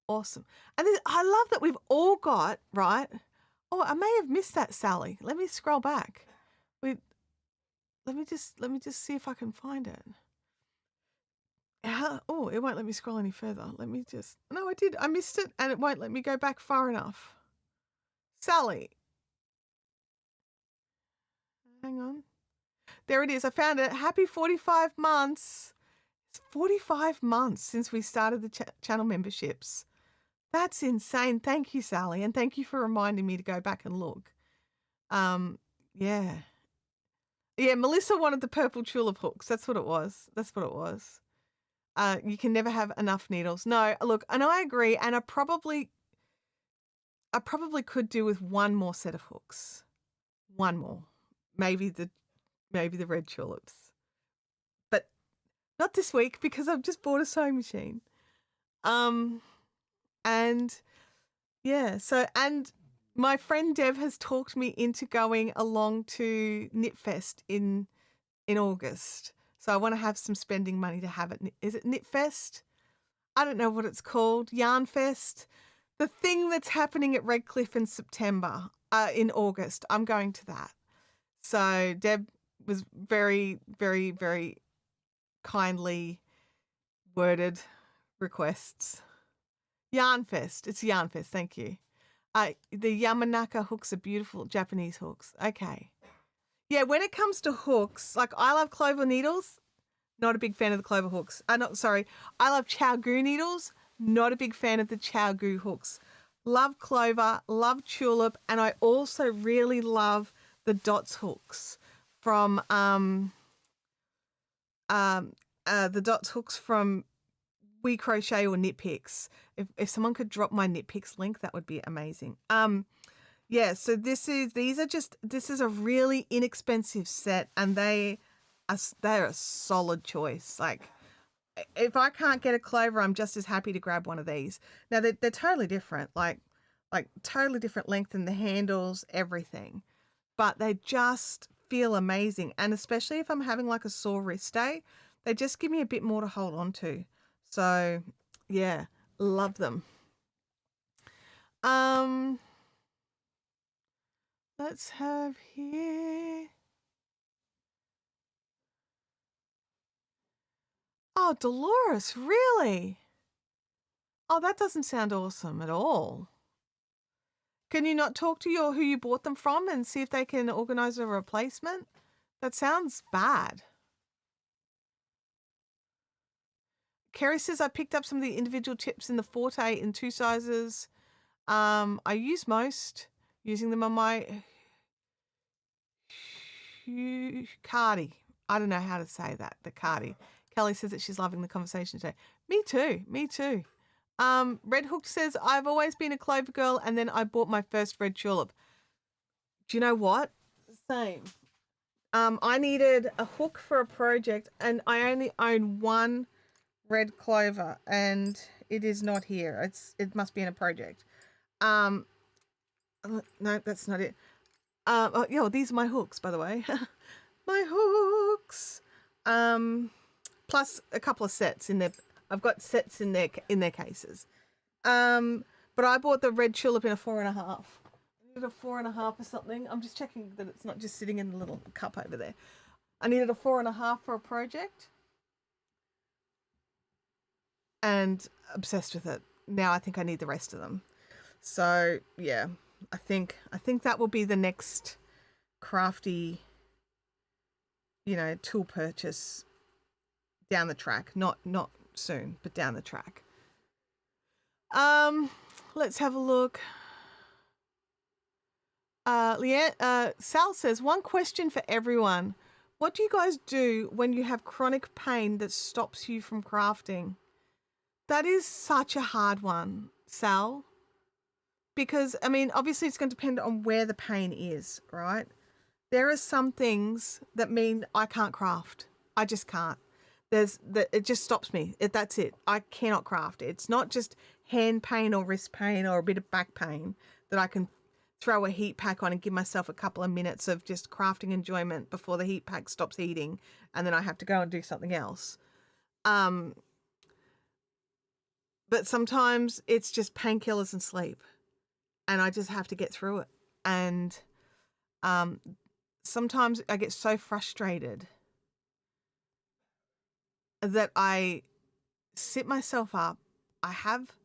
Awesome. And I love that we've all got, right? Oh, I may have missed that, Sally. Let me scroll back. Let me just see if I can find it. Oh, it won't let me scroll any further. No, I did. I missed it, and it won't let me go back far enough. Sally. Hang on. There it is. I found it. Happy 45 months. 45 months since we started the channel memberships. That's insane. Thank you, Sally, and thank you for reminding me to go back and look. Yeah. Yeah, Melissa wanted the purple tulip hooks. That's what it was. You can never have enough needles. No, look, and I agree, and I probably could do with one more set of hooks. One more. Maybe the red tulips. But not this week because I've just bought a sewing machine. And yeah, and my friend Deb has talked me into going along to Knitfest in August. So I want to have some spending money to have it. Is it Knitfest? I don't know what it's called. Yarnfest. The thing that's happening at Redcliffe in September, in August. I'm going to that. So Deb was very, very, very kindly worded requests. Yarnfest. It's Yarnfest. Thank you. The Yamanaka hooks are beautiful Japanese hooks. Okay. Yeah, when it comes to hooks, like I love clover needles, not a big fan of the clover hooks. I love ChiaoGoo needles, not a big fan of the ChiaoGoo hooks. Love clover, love tulip, and I also really love the dots hooks from the dots hooks from We Crochet or Knit Picks. If someone could drop my Knit Picks link, that would be amazing. Yeah, so this is a really inexpensive set, and they're a solid choice. Like, if I can't get a clover, I'm just as happy to grab one of these. Now they're totally different, like totally different length in the handles, everything, but they just feel amazing. And especially if I'm having like a sore wrist day, they just give me a bit more to hold on to. So yeah, love them. Let's have here. Oh, Dolores, really? Oh, that doesn't sound awesome at all. Can you not talk to who you bought them from and see if they can organize a replacement? That sounds bad. Kerry says, I picked up some of the individual tips in the Forte in 2 sizes. I use most, using them on my cardi. I don't know how to say that, the cardi. Kelly says that she's loving the conversation today. Me too. Red Hook says, I've always been a clover girl, and then I bought my first red tulip. Do you know what? Same. I needed a hook for a project, and I only own one red clover, and it is not here. It must be in a project. No, that's not it. Oh, yeah, well, these are my hooks, by the way. My hooks. Plus a couple of sets in there. I've got sets in their cases. But I bought the red tulip in a 4.5. I needed a 4.5 or something. I'm just checking that it's not just sitting in the little cup over there. I needed a 4.5 for a project. And obsessed with it. Now I think I need the rest of them. So yeah, I think that will be the next crafty, tool purchase down the track. Not soon, but down the track. Let's have a look. Sal says, one question for everyone. What do you guys do when you have chronic pain that stops you from crafting? That is such a hard one, Sal. Because, I mean, obviously it's going to depend on where the pain is, right? There are some things that mean I can't craft. I just can't. It just stops me. That's it. I cannot craft. It's not just hand pain or wrist pain or a bit of back pain that I can throw a heat pack on and give myself a couple of minutes of just crafting enjoyment before the heat pack stops heating, and then I have to go and do something else. But sometimes it's just painkillers and sleep, and I just have to get through it. And sometimes I get so frustrated that I sit myself up. I have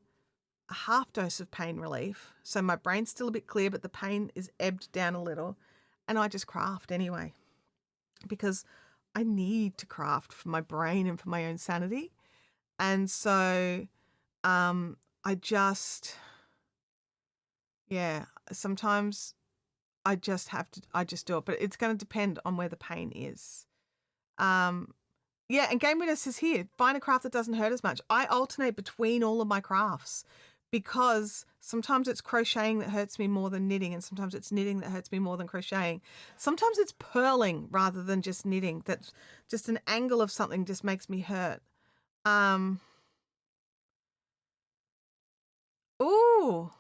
a half dose of pain relief, so my brain's still a bit clear, but the pain is ebbed down a little, and I just craft anyway, because I need to craft for my brain and for my own sanity. And so I just, yeah, sometimes I just do it, but it's going to depend on where the pain is. Yeah, and Game Winner says here, find a craft that doesn't hurt as much. I alternate between all of my crafts because sometimes it's crocheting that hurts me more than knitting, and sometimes it's knitting that hurts me more than crocheting. Sometimes it's purling rather than just knitting. That's just an angle of something just makes me hurt. Ooh.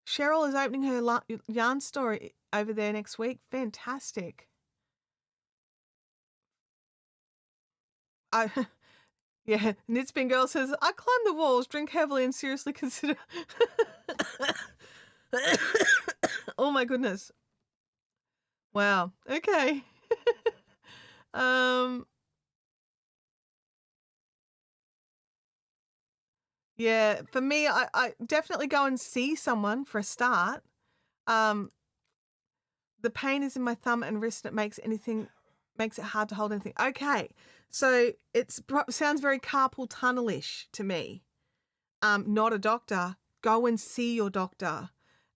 Cheryl is opening her yarn store over there next week. Fantastic. Yeah, Knitspin Girl says, I climb the walls, drink heavily, and seriously consider. Oh my goodness. Wow. Okay. Yeah, for me, I definitely go and see someone for a start. The pain is in my thumb and wrist, and it makes it hard to hold anything. Okay. So sounds very carpal tunnel-ish to me. Not a doctor. Go and see your doctor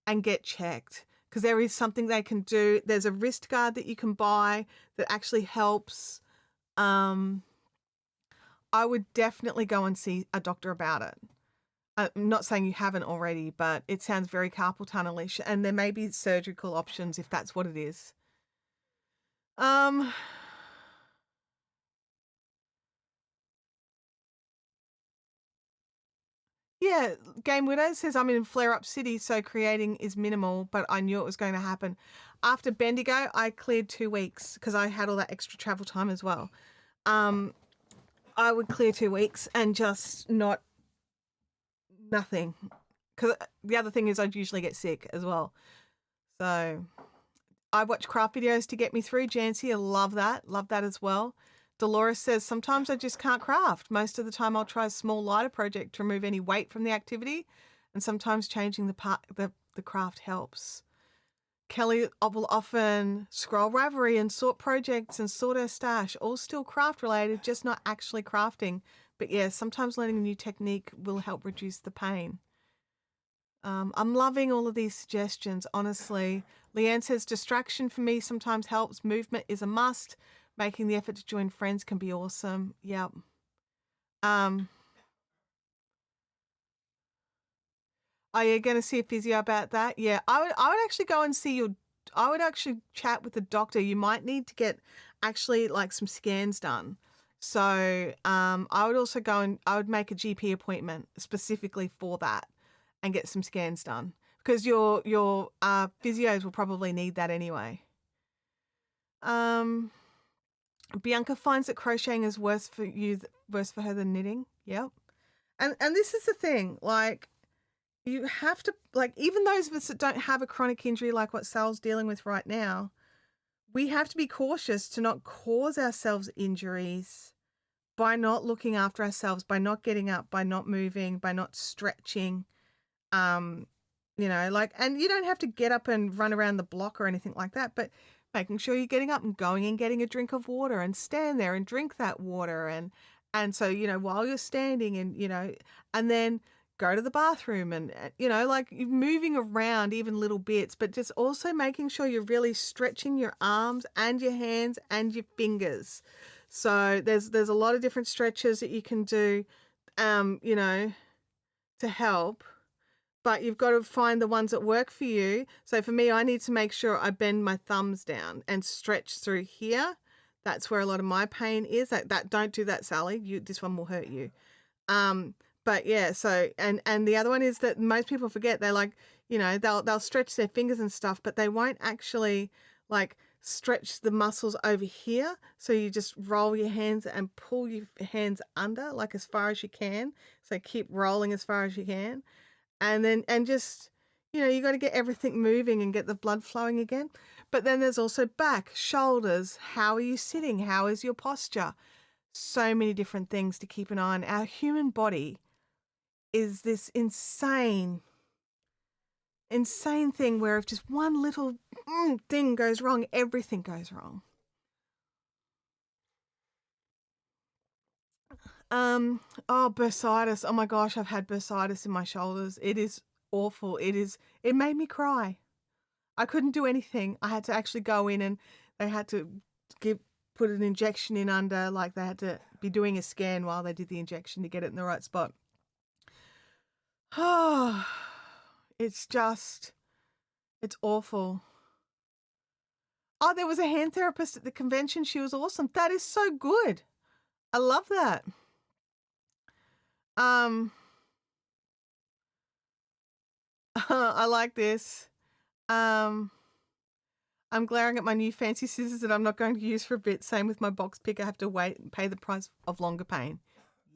and get checked, because there is something they can do. There's a wrist guard that you can buy that actually helps. I would definitely go and see a doctor about it. I'm not saying you haven't already, but it sounds very carpal tunnel-ish, and there may be surgical options if that's what it is. Yeah, Game Widow says, I'm in Flare Up City, so creating is minimal, but I knew it was going to happen. After Bendigo, I cleared 2 weeks because I had all that extra travel time as well. I would clear 2 weeks and just nothing. Because the other thing is I'd usually get sick as well. So I watch craft videos to get me through. Jancy, I love that. Love that as well. Dolores says, sometimes I just can't craft. Most of the time I'll try a small lighter project to remove any weight from the activity, and sometimes changing the craft helps. Kelly will often scroll Ravelry and sort projects and sort her stash, all still craft related, just not actually crafting. But yeah, sometimes learning a new technique will help reduce the pain. I'm loving all of these suggestions, honestly. Leanne says, distraction for me sometimes helps. Movement is a must. Making the effort to join friends can be awesome. Yep. Are you going to see a physio about that? Yeah, I would actually go and see I would actually chat with the doctor. You might need to get actually like some scans done. So I would also I would make a GP appointment specifically for that and get some scans done, because your physios will probably need that anyway. Bianca finds that crocheting is worse for her than knitting. Yep. And this is the thing, like, you have to, like, even those of us that don't have a chronic injury like what Sal's dealing with right now, we have to be cautious to not cause ourselves injuries by not looking after ourselves, by not getting up, by not moving, by not stretching. Like, and you don't have to get up and run around the block or anything like that, but making sure you're getting up and going and getting a drink of water and stand there and drink that water. And so, while you're standing and then go to the bathroom and, like, you're moving around even little bits, but just also making sure you're really stretching your arms and your hands and your fingers. So there's a lot of different stretches that you can do, to help. But you've got to find the ones that work for you. So for me, I need to make sure I bend my thumbs down and stretch through here. That's where a lot of my pain is. That don't do that, Sally. This one will hurt you. But yeah, so and the other one is that most people forget. They're like, they'll stretch their fingers and stuff, but they won't actually like stretch the muscles over here. So you just roll your hands and pull your hands under, like, as far as you can. So keep rolling as far as you can. And just, you got to get everything moving and get the blood flowing again. But then there's also back, shoulders. How are you sitting? How is your posture? So many different things to keep an eye on. Our human body is this insane thing where if just one little thing goes wrong, everything goes wrong. Oh, bursitis. Oh my gosh, I've had bursitis in my shoulders. It is awful. It made me cry. I couldn't do anything. I had to actually go in and they had to put an injection in under, like they had to be doing a scan while they did the injection to get it in the right spot. Oh, it's awful. Oh, there was a hand therapist at the convention. She was awesome. That is so good. I love that. I like this. I'm glaring at my new fancy scissors that I'm not going to use for a bit. Same with my box pick. I have to wait and pay the price of longer pain.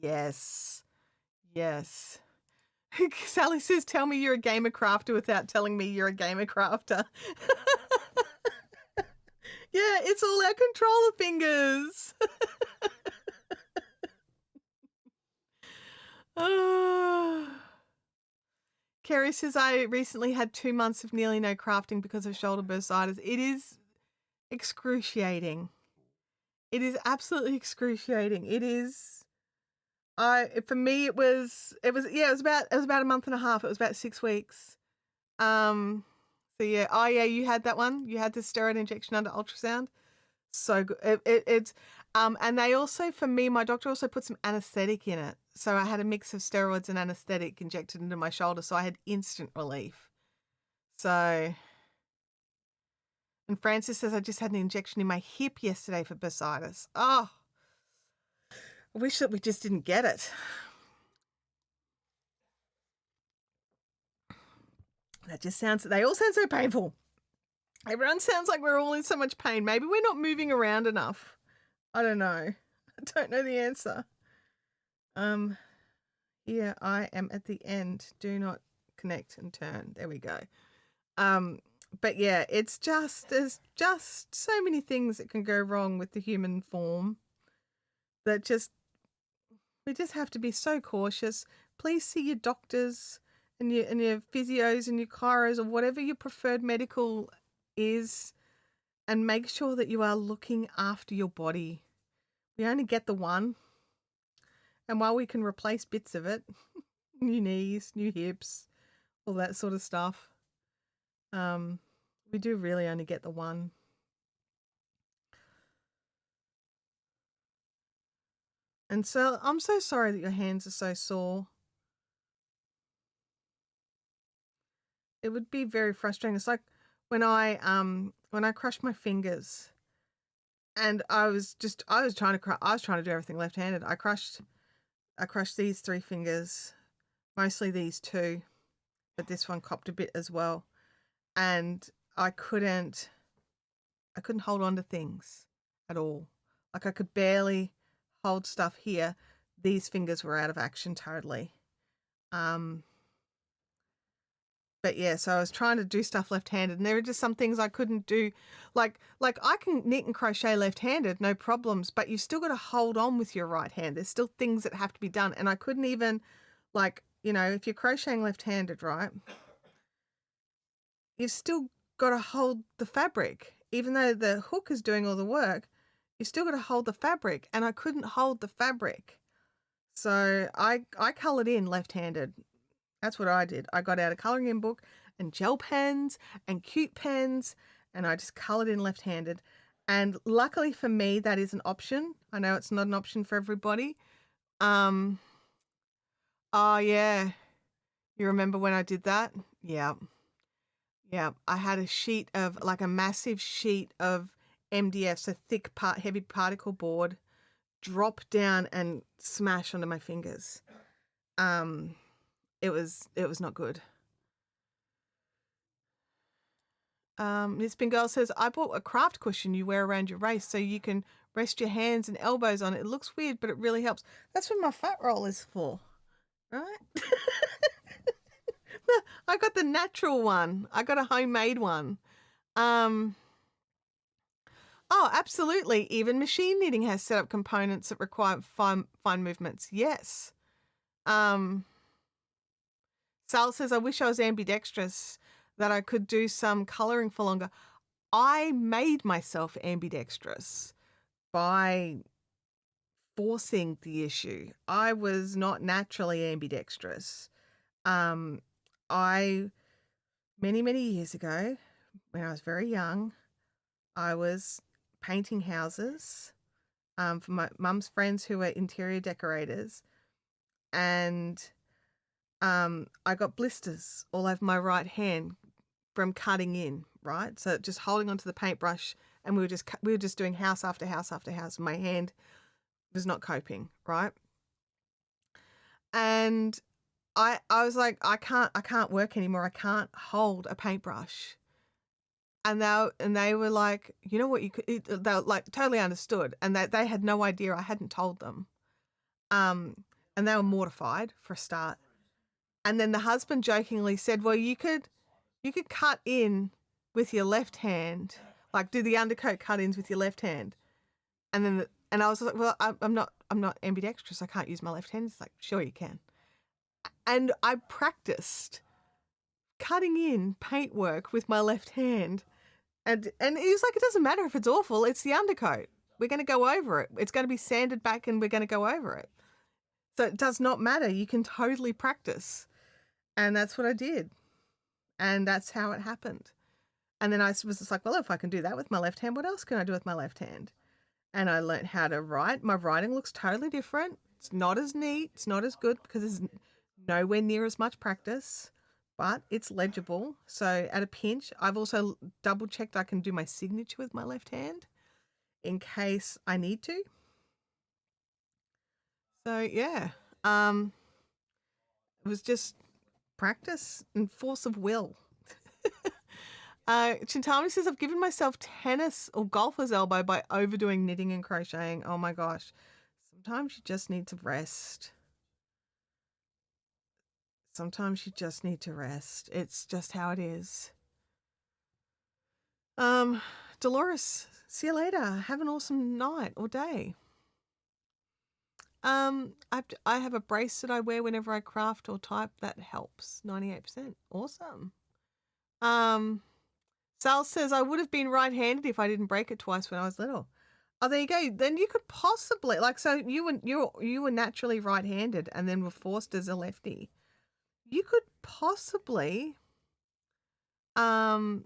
Yes. Yes. Sally says, tell me you're a gamer crafter without telling me you're a gamer crafter. Yeah, it's all our controller fingers. Oh. Kerry says, I recently had 2 months of nearly no crafting because of shoulder bursitis. It is excruciating. It is absolutely excruciating. It is. For me, it was about a month and a half. It was about 6 weeks. So yeah. Oh yeah, you had that one. You had the steroid injection under ultrasound. So good. It's and they also, for me, my doctor also put some anesthetic in it. So I had a mix of steroids and anesthetic injected into my shoulder. So I had instant relief. So, and Francis says, I just had an injection in my hip yesterday for bursitis. Oh, I wish that we just didn't get it. They all sound so painful. Everyone sounds like we're all in so much pain. Maybe we're not moving around enough. I don't know. I don't know the answer. Here I am at the end. Do not connect and turn. There we go. But yeah, there's just so many things that can go wrong with the human form that we just have to be so cautious. Please see your doctors and your physios and your chiros or whatever your preferred medical is, and make sure that you are looking after your body. We only get the one. And while we can replace bits of it, new knees, new hips, all that sort of stuff, we do really only get the one. And so I'm so sorry that your hands are so sore. It would be very frustrating. It's like when I crushed my fingers, and I was trying to do everything left-handed. I crushed these 3 fingers, mostly these 2, but this one copped a bit as well. And I couldn't hold on to things at all. Like I could barely hold stuff here. These fingers were out of action totally. But yeah, so I was trying to do stuff left-handed, and there are just some things I couldn't do. Like I can knit and crochet left-handed, no problems, but you've still got to hold on with your right hand. There's still things that have to be done. And I couldn't even, if you're crocheting left-handed, right, you've still got to hold the fabric. Even though the hook is doing all the work, you still got to hold the fabric, and I couldn't hold the fabric. So I colored in left-handed. That's what I did. I got out a coloring in book and gel pens and cute pens, and I just colored in left-handed. And luckily for me, that is an option. I know it's not an option for everybody. Oh yeah. You remember when I did that? Yeah. Yeah. I had a massive sheet of MDF, so thick heavy particle board, drop down and smash onto my fingers. It was not good. Miss Bengal says, I bought a craft cushion you wear around your waist so you can rest your hands and elbows on it. It looks weird, but it really helps. That's what my fat roll is for, right? I got the natural one. I got a homemade one. Oh, absolutely. Even machine knitting has set up components that require fine movements. Yes. Sal says, I wish I was ambidextrous, that I could do some colouring for longer. I made myself ambidextrous by forcing the issue. I was not naturally ambidextrous. I many years ago, when I was very young, I was painting houses for my mum's friends who were interior decorators, and I got blisters all over my right hand from cutting in, right? So just holding onto the paintbrush, and we were just doing house after house after house. My hand was not coping, right? And I was like, I can't work anymore. I can't hold a paintbrush. And they were like, you know what, you could, they were like totally understood, and they had no idea I hadn't told them. And they were mortified for a start. And then the husband jokingly said, well, you could cut in with your left hand, like do the undercoat cut-ins with your left hand. And I was like, well, I'm not ambidextrous. I can't use my left hand. It's like, sure you can. And I practiced cutting in paintwork with my left hand. And he was like, it doesn't matter if it's awful. It's the undercoat. We're going to go over it. It's going to be sanded back and we're going to go over it. So it does not matter. You can totally practice. And that's what I did. And that's how it happened. And then I was just like, well, if I can do that with my left hand, what else can I do with my left hand? And I learned how to write. My writing looks totally different. It's not as neat. It's not as good because there's nowhere near as much practice, but it's legible. So at a pinch, I've also double checked I can do my signature with my left hand in case I need to. So yeah, it was just practice and force of will. Chintami says, I've given myself tennis or golfer's elbow by overdoing knitting and crocheting. Oh my gosh. Sometimes you just need to rest. Sometimes you just need to rest. It's just how it is. Dolores, see you later. Have an awesome night or day. I have a bracelet I wear whenever I craft or type. That helps. 98%. Awesome. Sal says, I would have been right-handed if I didn't break it twice when I was little. Oh, there you go. Then you could possibly, like, so you were naturally right-handed and then were forced as a lefty. You could possibly, if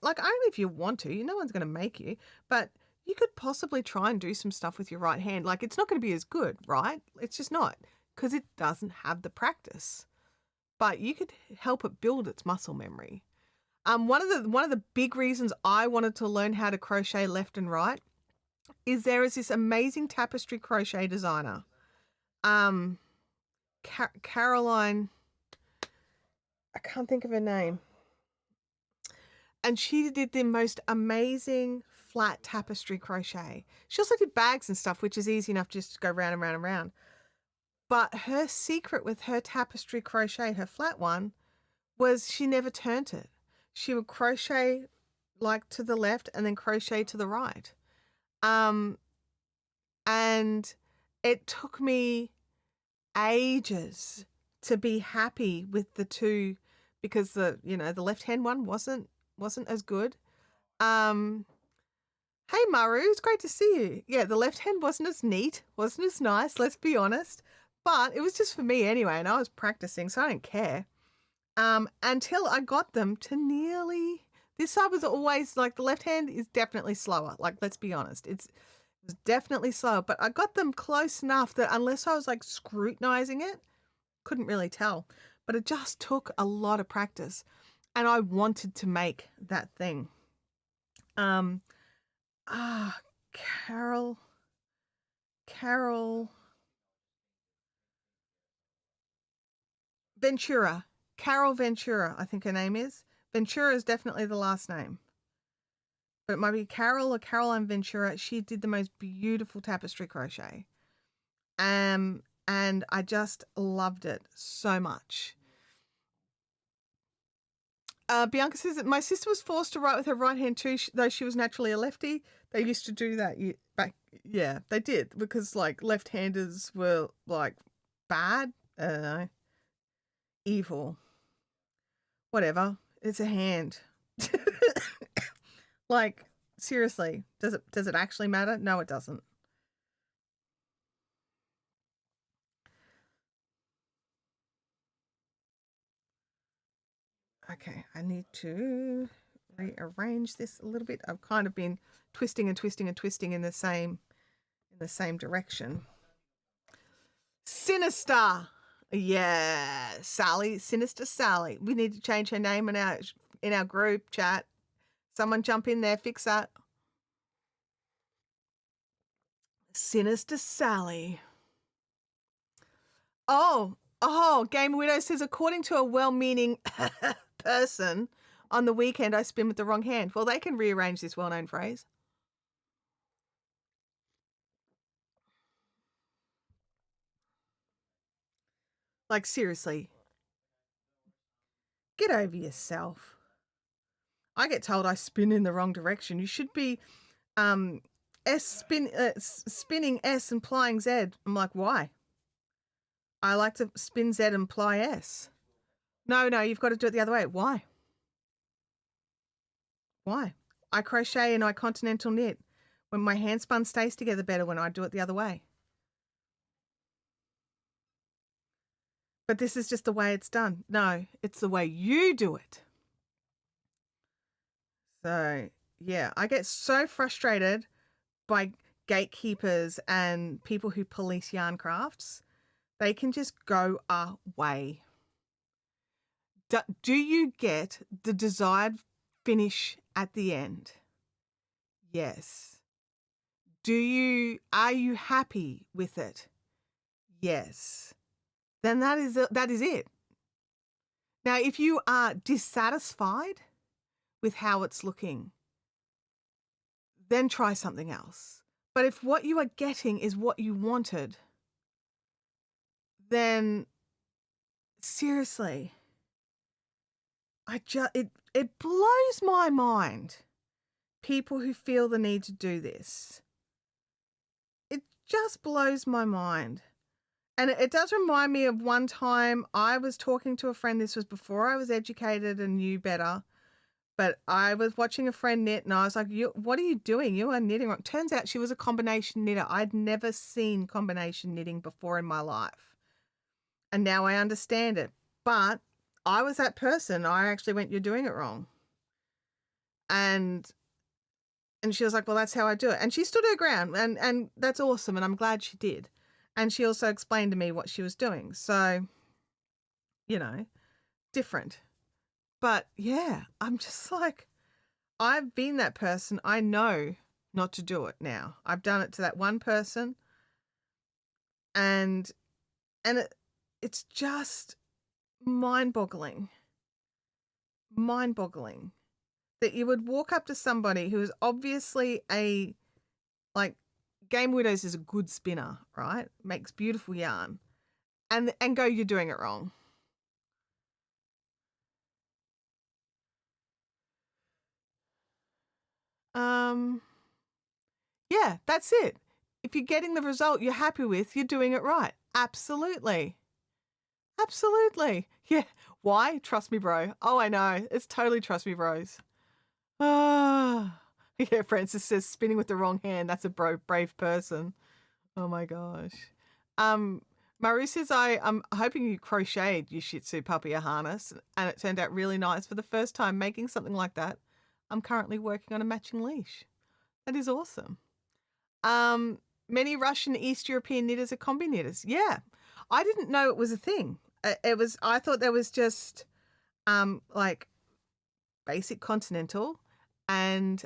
like, only if you want to. No one's going to make you, but you could possibly try and do some stuff with your right hand. Like, it's not going to be as good, right? It's just not, because it doesn't have the practice. But you could help it build its muscle memory. One of the big reasons I wanted to learn how to crochet left and right is there is this amazing tapestry crochet designer, Caroline. I can't think of her name. And she did the most amazing flat tapestry crochet. She also did bags and stuff, which is easy enough just to go round and round and round. But her secret with her tapestry crochet, her flat one, was she never turned it. She would crochet like to the left and then crochet to the right. And it took me ages to be happy with the two, because the left hand one wasn't as good. Hey Maru, it's great to see you. Yeah, the left hand wasn't as neat, wasn't as nice, let's be honest. But it was just for me anyway, and I was practicing, so I don't care. Until I got them to nearly, this side was always like, the left hand is definitely slower. Like, let's be honest, it was definitely slower, but I got them close enough that unless I was like scrutinizing it, couldn't really tell. But it just took a lot of practice, and I wanted to make that thing. Carol Ventura. Carol Ventura, I think her name is. Ventura is definitely the last name. But it might be Carol or Caroline Ventura. She did the most beautiful tapestry crochet. And I just loved it so much. Bianca says that my sister was forced to write with her right hand too, though she was naturally a lefty. They used to do that back. Yeah, they did, because like left-handers were like bad, evil, whatever. It's a hand. Like, seriously, does it actually matter? No, it doesn't. Okay, I need to rearrange this a little bit. I've kind of been twisting and twisting and twisting in the same direction. Sinister. Yeah, Sally, Sinister Sally. We need to change her name in our group chat. Someone jump in there, fix that. Sinister Sally. Oh, Game Widow says, according to a well-meaning person, on the weekend I spin with the wrong hand. Well, they can rearrange this well-known phrase. Like, seriously, get over yourself. I get told I spin in the wrong direction. You should be spinning S and plying Z. I'm like, why? I like to spin Z and ply S. No, you've got to do it the other way. Why? Why? I crochet and I continental knit. When my handspun stays together better when I do it the other way. But this is just the way it's done. No, it's the way you do it. So, yeah, I get so frustrated by gatekeepers and people who police yarn crafts. They can just go away. Do you get the desired finish at the end? Yes. Are you happy with it? Yes. Then that is it. Now, if you are dissatisfied with how it's looking, then try something else. But if what you are getting is what you wanted, then seriously, it blows my mind. People who feel the need to do this. It just blows my mind. And it does remind me of one time I was talking to a friend. This was before I was educated and knew better. But I was watching a friend knit and I was like, what are you doing? You are knitting wrong. Turns out she was a combination knitter. I'd never seen combination knitting before in my life. And now I understand it. But I was that person. I actually went, you're doing it wrong. And she was like, well, that's how I do it. And she stood her ground and that's awesome. And I'm glad she did. And she also explained to me what she was doing. So, different. But yeah, I'm just like, I've been that person. I know not to do it now. I've done it to that one person. And it's just mind-boggling that you would walk up to somebody who is obviously Game Widows is a good spinner, right? Makes beautiful yarn. And go, you're doing it wrong. Yeah, that's it. If you're getting the result you're happy with, you're doing it right. Absolutely. Yeah. Why? Trust me, bro. Oh, I know. It's totally trust me, bros. Ah. Yeah, Francis says spinning with the wrong hand. That's a brave person. Oh my gosh. Maru says, I'm hoping you crocheted your Shih Tzu puppy a harness and it turned out really nice. For the first time making something like that, I'm currently working on a matching leash. That is awesome. Many Russian East European knitters are combi knitters. Yeah. I didn't know it was a thing. I thought there was just like basic continental and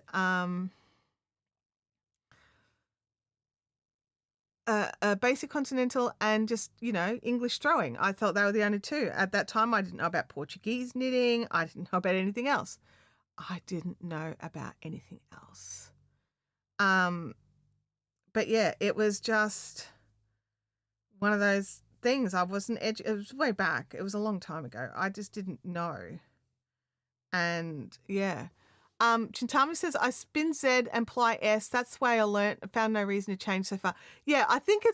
basic continental and just, English throwing. I thought they were the only two. At that time, I didn't know about Portuguese knitting. I didn't know about anything else. I didn't know about anything else. But yeah, it was just one of those things. I wasn't it was way back. It was a long time ago. I just didn't know. And yeah. Chintami says, I spin Z and ply S. That's the way I learnt. I found no reason to change so far. Yeah, I think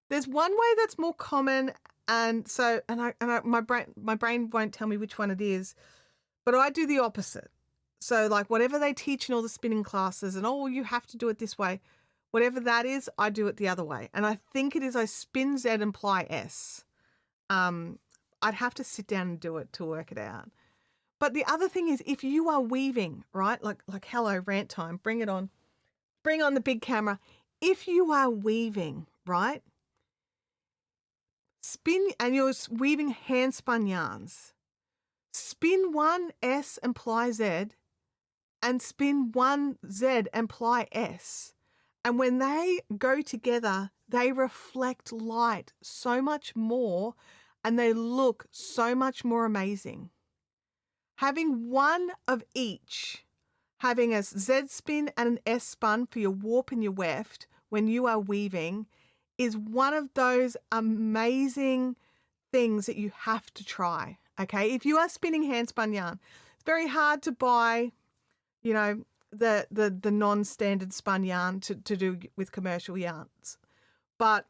there's one way that's more common, and so my brain won't tell me which one it is, but I do the opposite. So like whatever they teach in all the spinning classes and you have to do it this way, whatever that is, I do it the other way. And I think it is I spin Z and ply S. I'd have to sit down and do it to work it out. But the other thing is, if you are weaving, right? Like hello, rant time, bring it on. Bring on the big camera. If you are weaving, right? Spin, and you're weaving hand spun yarns. Spin one S and ply Z, and spin one Z and ply S. And when they go together, they reflect light so much more and they look so much more amazing. Having one of each, having a Z spin and an S spun for your warp and your weft when you are weaving, is one of those amazing things that you have to try. Okay, if you are spinning hand spun yarn, it's very hard to buy, you know, the non-standard spun yarn to do with commercial yarns. But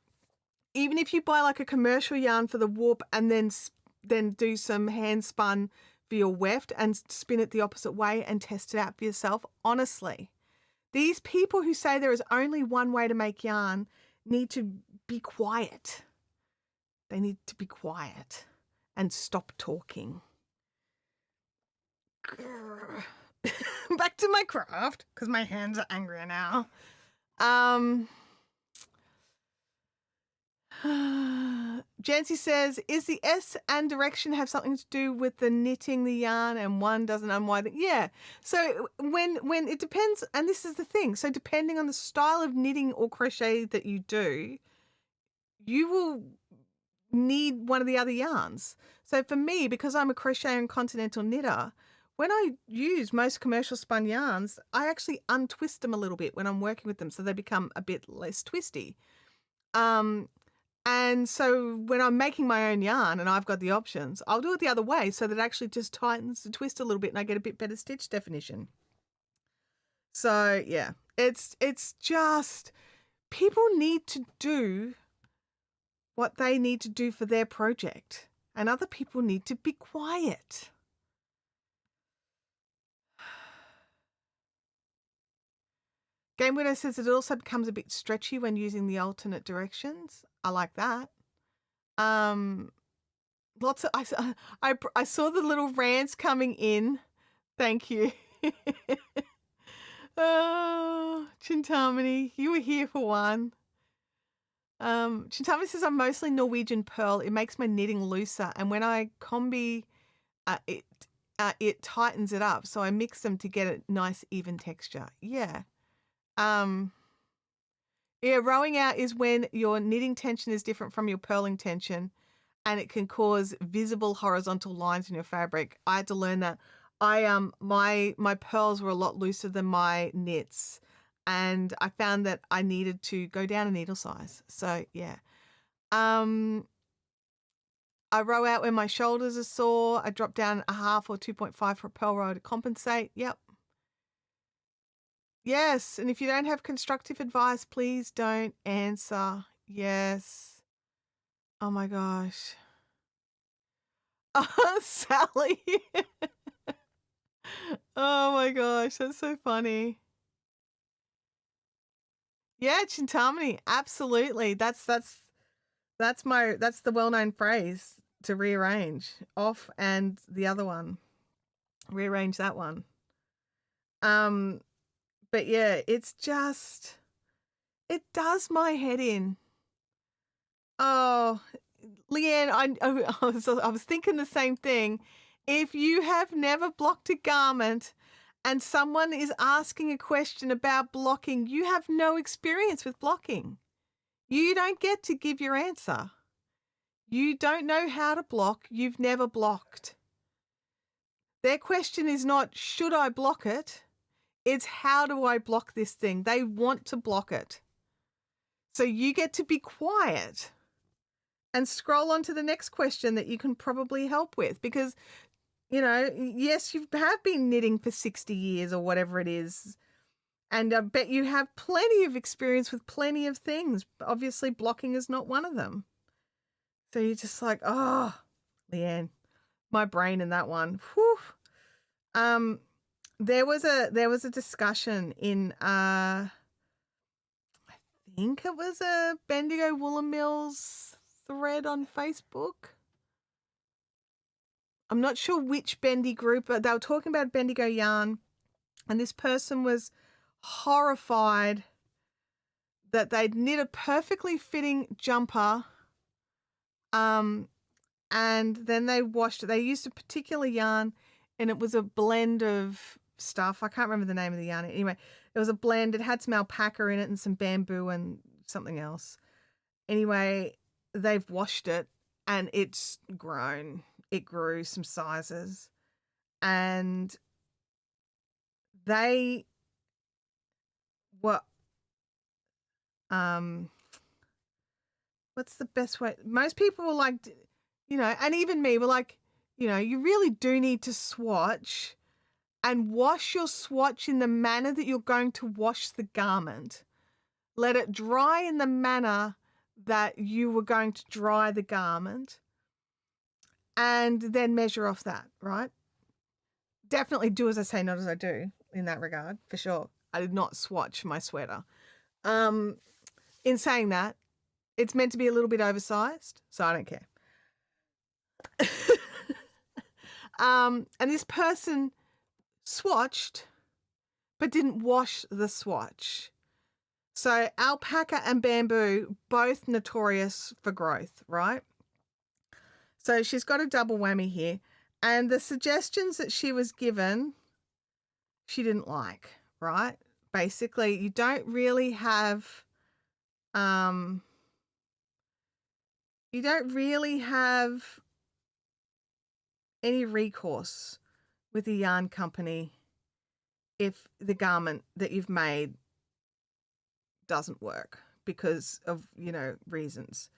even if you buy like a commercial yarn for the warp and then do some hand spun for your weft and spin it the opposite way and test it out for yourself, honestly, these people who say there is only one way to make yarn need to be quiet. They need to be quiet and stop talking. Back to my craft, because my hands are angrier now. Jancy says, is the S and direction have something to do with the knitting the yarn and one doesn't unwind it? Yeah. So when it depends, and this is the thing, so depending on the style of knitting or crochet that you do, you will need one of the other yarns. So for me, because I'm a crochet and continental knitter, when I use most commercial spun yarns, I actually untwist them a little bit when I'm working with them so they become a bit less twisty. And so when I'm making my own yarn and I've got the options, I'll do it the other way so that it actually just tightens the twist a little bit and I get a bit better stitch definition. So yeah, it's just people need to do what they need to do for their project, and other people need to be quiet. Game Widow says it also becomes a bit stretchy when using the alternate directions. I like that. Lots of I saw the little rants coming in. Thank you. Oh, Chintamani, you were here for one. Chintamani says I'm mostly Norwegian pearl. It makes my knitting looser, and when I combi, it tightens it up. So I mix them to get a nice even texture. Yeah. Yeah, rowing out is when your knitting tension is different from your purling tension, and it can cause visible horizontal lines in your fabric. I had to learn that. My pearls were a lot looser than my knits, and I found that I needed to go down a needle size. So yeah. I row out when my shoulders are sore. I drop down a half or 2.5 for a pearl row to compensate. Yep. Yes, and if you don't have constructive advice, please don't answer. Yes. Oh my gosh. Oh, Sally. Oh my gosh, that's so funny. Yeah, Chintamani, absolutely. That's the well-known phrase to rearrange. Off and the other one. Rearrange that one. But yeah, it's just it does my head in. Oh, Leanne, I was thinking the same thing. If you have never blocked a garment and someone is asking a question about blocking, you have no experience with blocking. You don't get to give your answer. You don't know how to block. You've never blocked. Their question is not, should I block it? It's, how do I block this thing? They want to block it. So you get to be quiet and scroll on to the next question that you can probably help with, because, you know, yes, you have been knitting for 60 years or whatever it is, and I bet you have plenty of experience with plenty of things. Obviously, blocking is not one of them. So you're just like, oh, Leanne, my brain in that one. Whew. There was a discussion in I think it was a Bendigo Woolen Mills thread on Facebook. I'm not sure which bendy group, but they were talking about Bendigo yarn, and this person was horrified that they'd knit a perfectly fitting jumper, and then they washed it. They used a particular yarn, and it was a blend of stuff. I can't remember the name of the yarn. Anyway, it was a blend. It had some alpaca in it and some bamboo and something else. Anyway, they've washed it, and it's grown. It grew some sizes, and they were what's the best way? Most people were like, and even me were like, you really do need to swatch and wash your swatch in the manner that you're going to wash the garment. Let it dry in the manner that you were going to dry the garment, and then measure off that, right? Definitely do as I say, not as I do in that regard, for sure. I did not swatch my sweater. In saying that, it's meant to be a little bit oversized, so I don't care. And this person swatched, but didn't wash the swatch. So alpaca and bamboo, both notorious for growth, right? So she's got a double whammy here. And the suggestions that she was given, she didn't like, right? Basically, you don't really have any recourse with the yarn company if the garment that you've made doesn't work because of, reasons.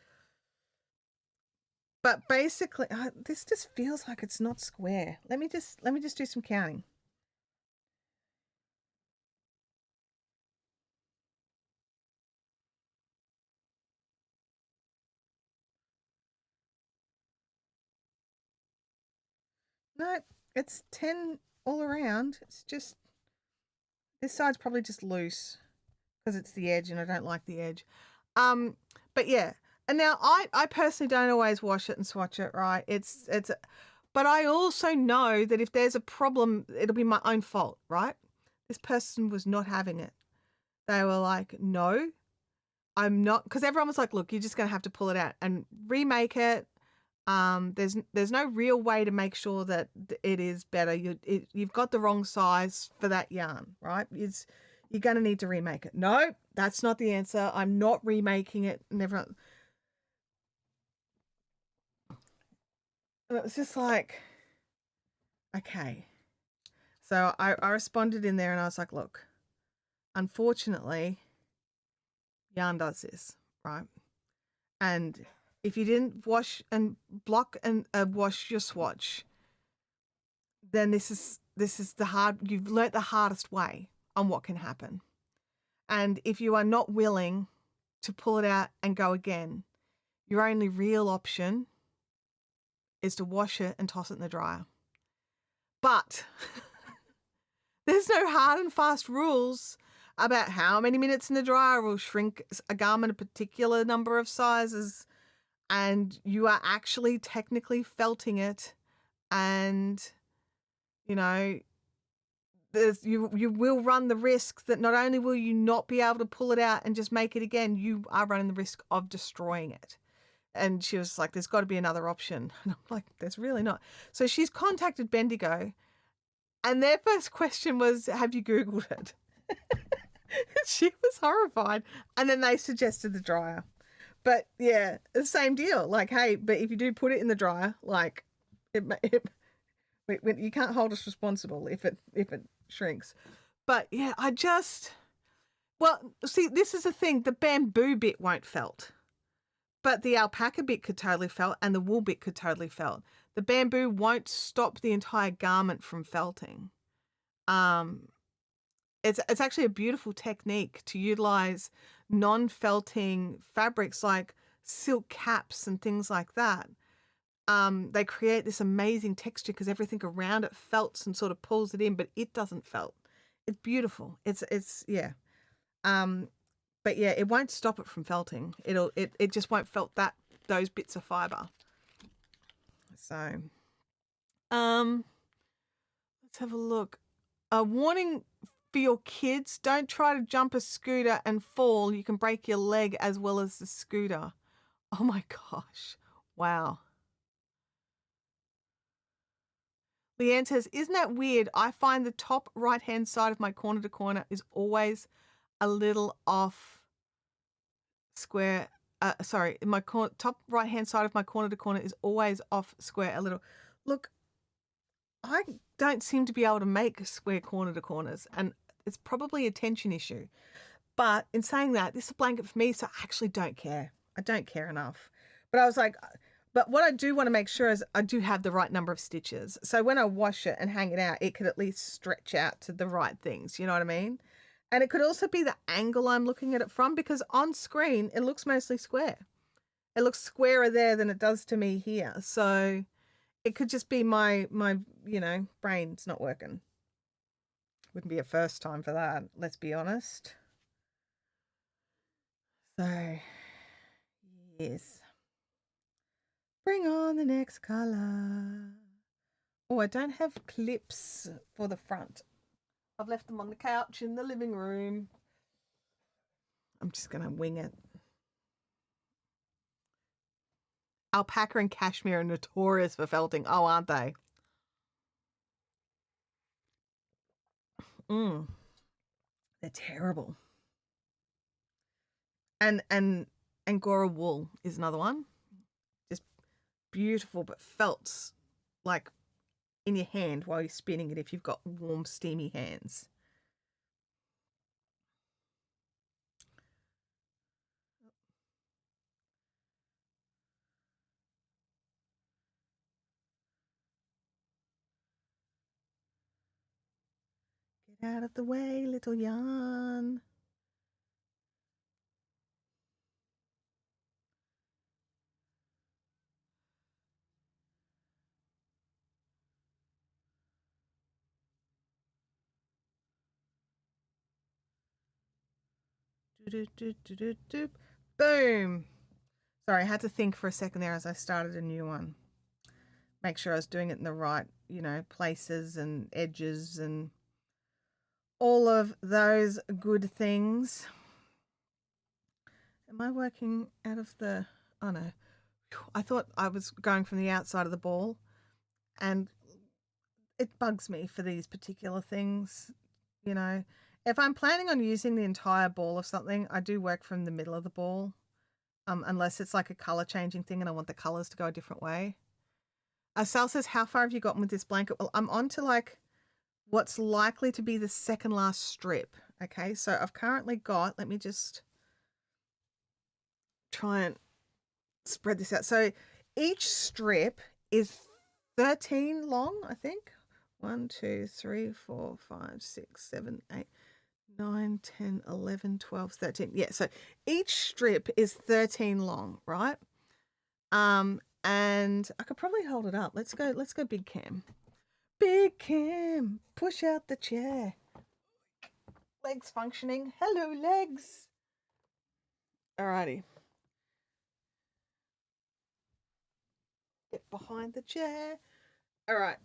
But basically, this just feels like it's not square. Let me just do some counting. No, it's 10 all around. It's just, this side's probably just loose because it's the edge and I don't like the edge. But yeah. And now I personally don't always wash it and swatch it, right? But I also know that if there's a problem, it'll be my own fault, right? This person was not having it. They were like, no, I'm not, because everyone was like, look, you're just going to have to pull it out and remake it. There's no real way to make sure that it is better. You've got the wrong size for that yarn, right? You're going to need to remake it. No, that's not the answer. I'm not remaking it. Never. And it was just like, okay. So I responded in there and I was like, look, unfortunately, yarn does this, right? And if you didn't wash and block and wash your swatch, then this is you've learnt the hardest way on what can happen. And if you are not willing to pull it out and go again, your only real option is to wash it and toss it in the dryer. But there's no hard and fast rules about how many minutes in the dryer will shrink a garment a particular number of sizes, and you are actually technically felting it, and you will run the risk that not only will you not be able to pull it out and just make it again, you are running the risk of destroying it. And she was like, there's got to be another option. And I'm like, there's really not. So she's contacted Bendigo, and their first question was, have you Googled it? She was horrified. And then they suggested the dryer. But yeah, the same deal. Like, hey, but if you do put it in the dryer, like, you can't hold us responsible if it shrinks. But yeah, see, this is the thing. The bamboo bit won't felt. But the alpaca bit could totally felt, and the wool bit could totally felt. The bamboo won't stop the entire garment from felting. It's actually a beautiful technique to utilize non-felting fabrics like silk caps and things like that. They create this amazing texture because everything around it felts and sort of pulls it in, but it doesn't felt. It's beautiful. It's yeah. But yeah, it won't stop it from felting. It just won't felt those bits of fiber. So, Let's have a look. A warning for your kids: don't try to jump a scooter and fall. You can break your leg as well as the scooter. Oh my gosh. Wow. Leanne says, isn't that weird? I find the top right-hand side of my corner to corner is always a little off square. Sorry, my top right-hand side of my corner to corner is always off square a little. Look, I don't seem to be able to make square corner to corners, and it's probably a tension issue. But in saying that, this is a blanket for me, so I actually don't care. I don't care enough. But I was like, but what I do want to make sure is I do have the right number of stitches. So when I wash it and hang it out, it could at least stretch out to the right things. You know what I mean? And it could also be the angle I'm looking at it from, because on screen, it looks mostly square. It looks squarer there than it does to me here. So it could just be my brain's not working. Wouldn't be a first time for that, let's be honest. So, yes. Bring on the next color. Oh, I don't have clips for the front. I've left them on the couch in the living room. I'm just going to wing it. Alpaca and cashmere are notorious for felting. Oh, aren't they? They're terrible. And Angora wool is another one. Just beautiful, but felts like in your hand while you're spinning it if you've got warm, steamy hands. Get out of the way, little yarn. Boom. Sorry, I had to think for a second there as I started a new one. Make sure I was doing it in the right, places and edges and all of those good things. Am I working out of the... Oh, no. I thought I was going from the outside of the ball, and it bugs me for these particular things. If I'm planning on using the entire ball of something, I do work from the middle of the ball, unless it's like a color changing thing and I want the colors to go a different way. Sal says, how far have you gotten with this blanket? Well, I'm on to like what's likely to be the second last strip. Okay, so I've currently got, let me just try and spread this out. So each strip is 13 long, I think. 1, 2, 3, 4, 5, 6, 7, 8, 9, 10, 11, 12, 13. Yeah, so each strip is 13 long, right? And I could probably hold it up. Let's go big cam. Big cam, push out the chair. Legs functioning. Hello, legs. Alrighty. Get behind the chair. All right.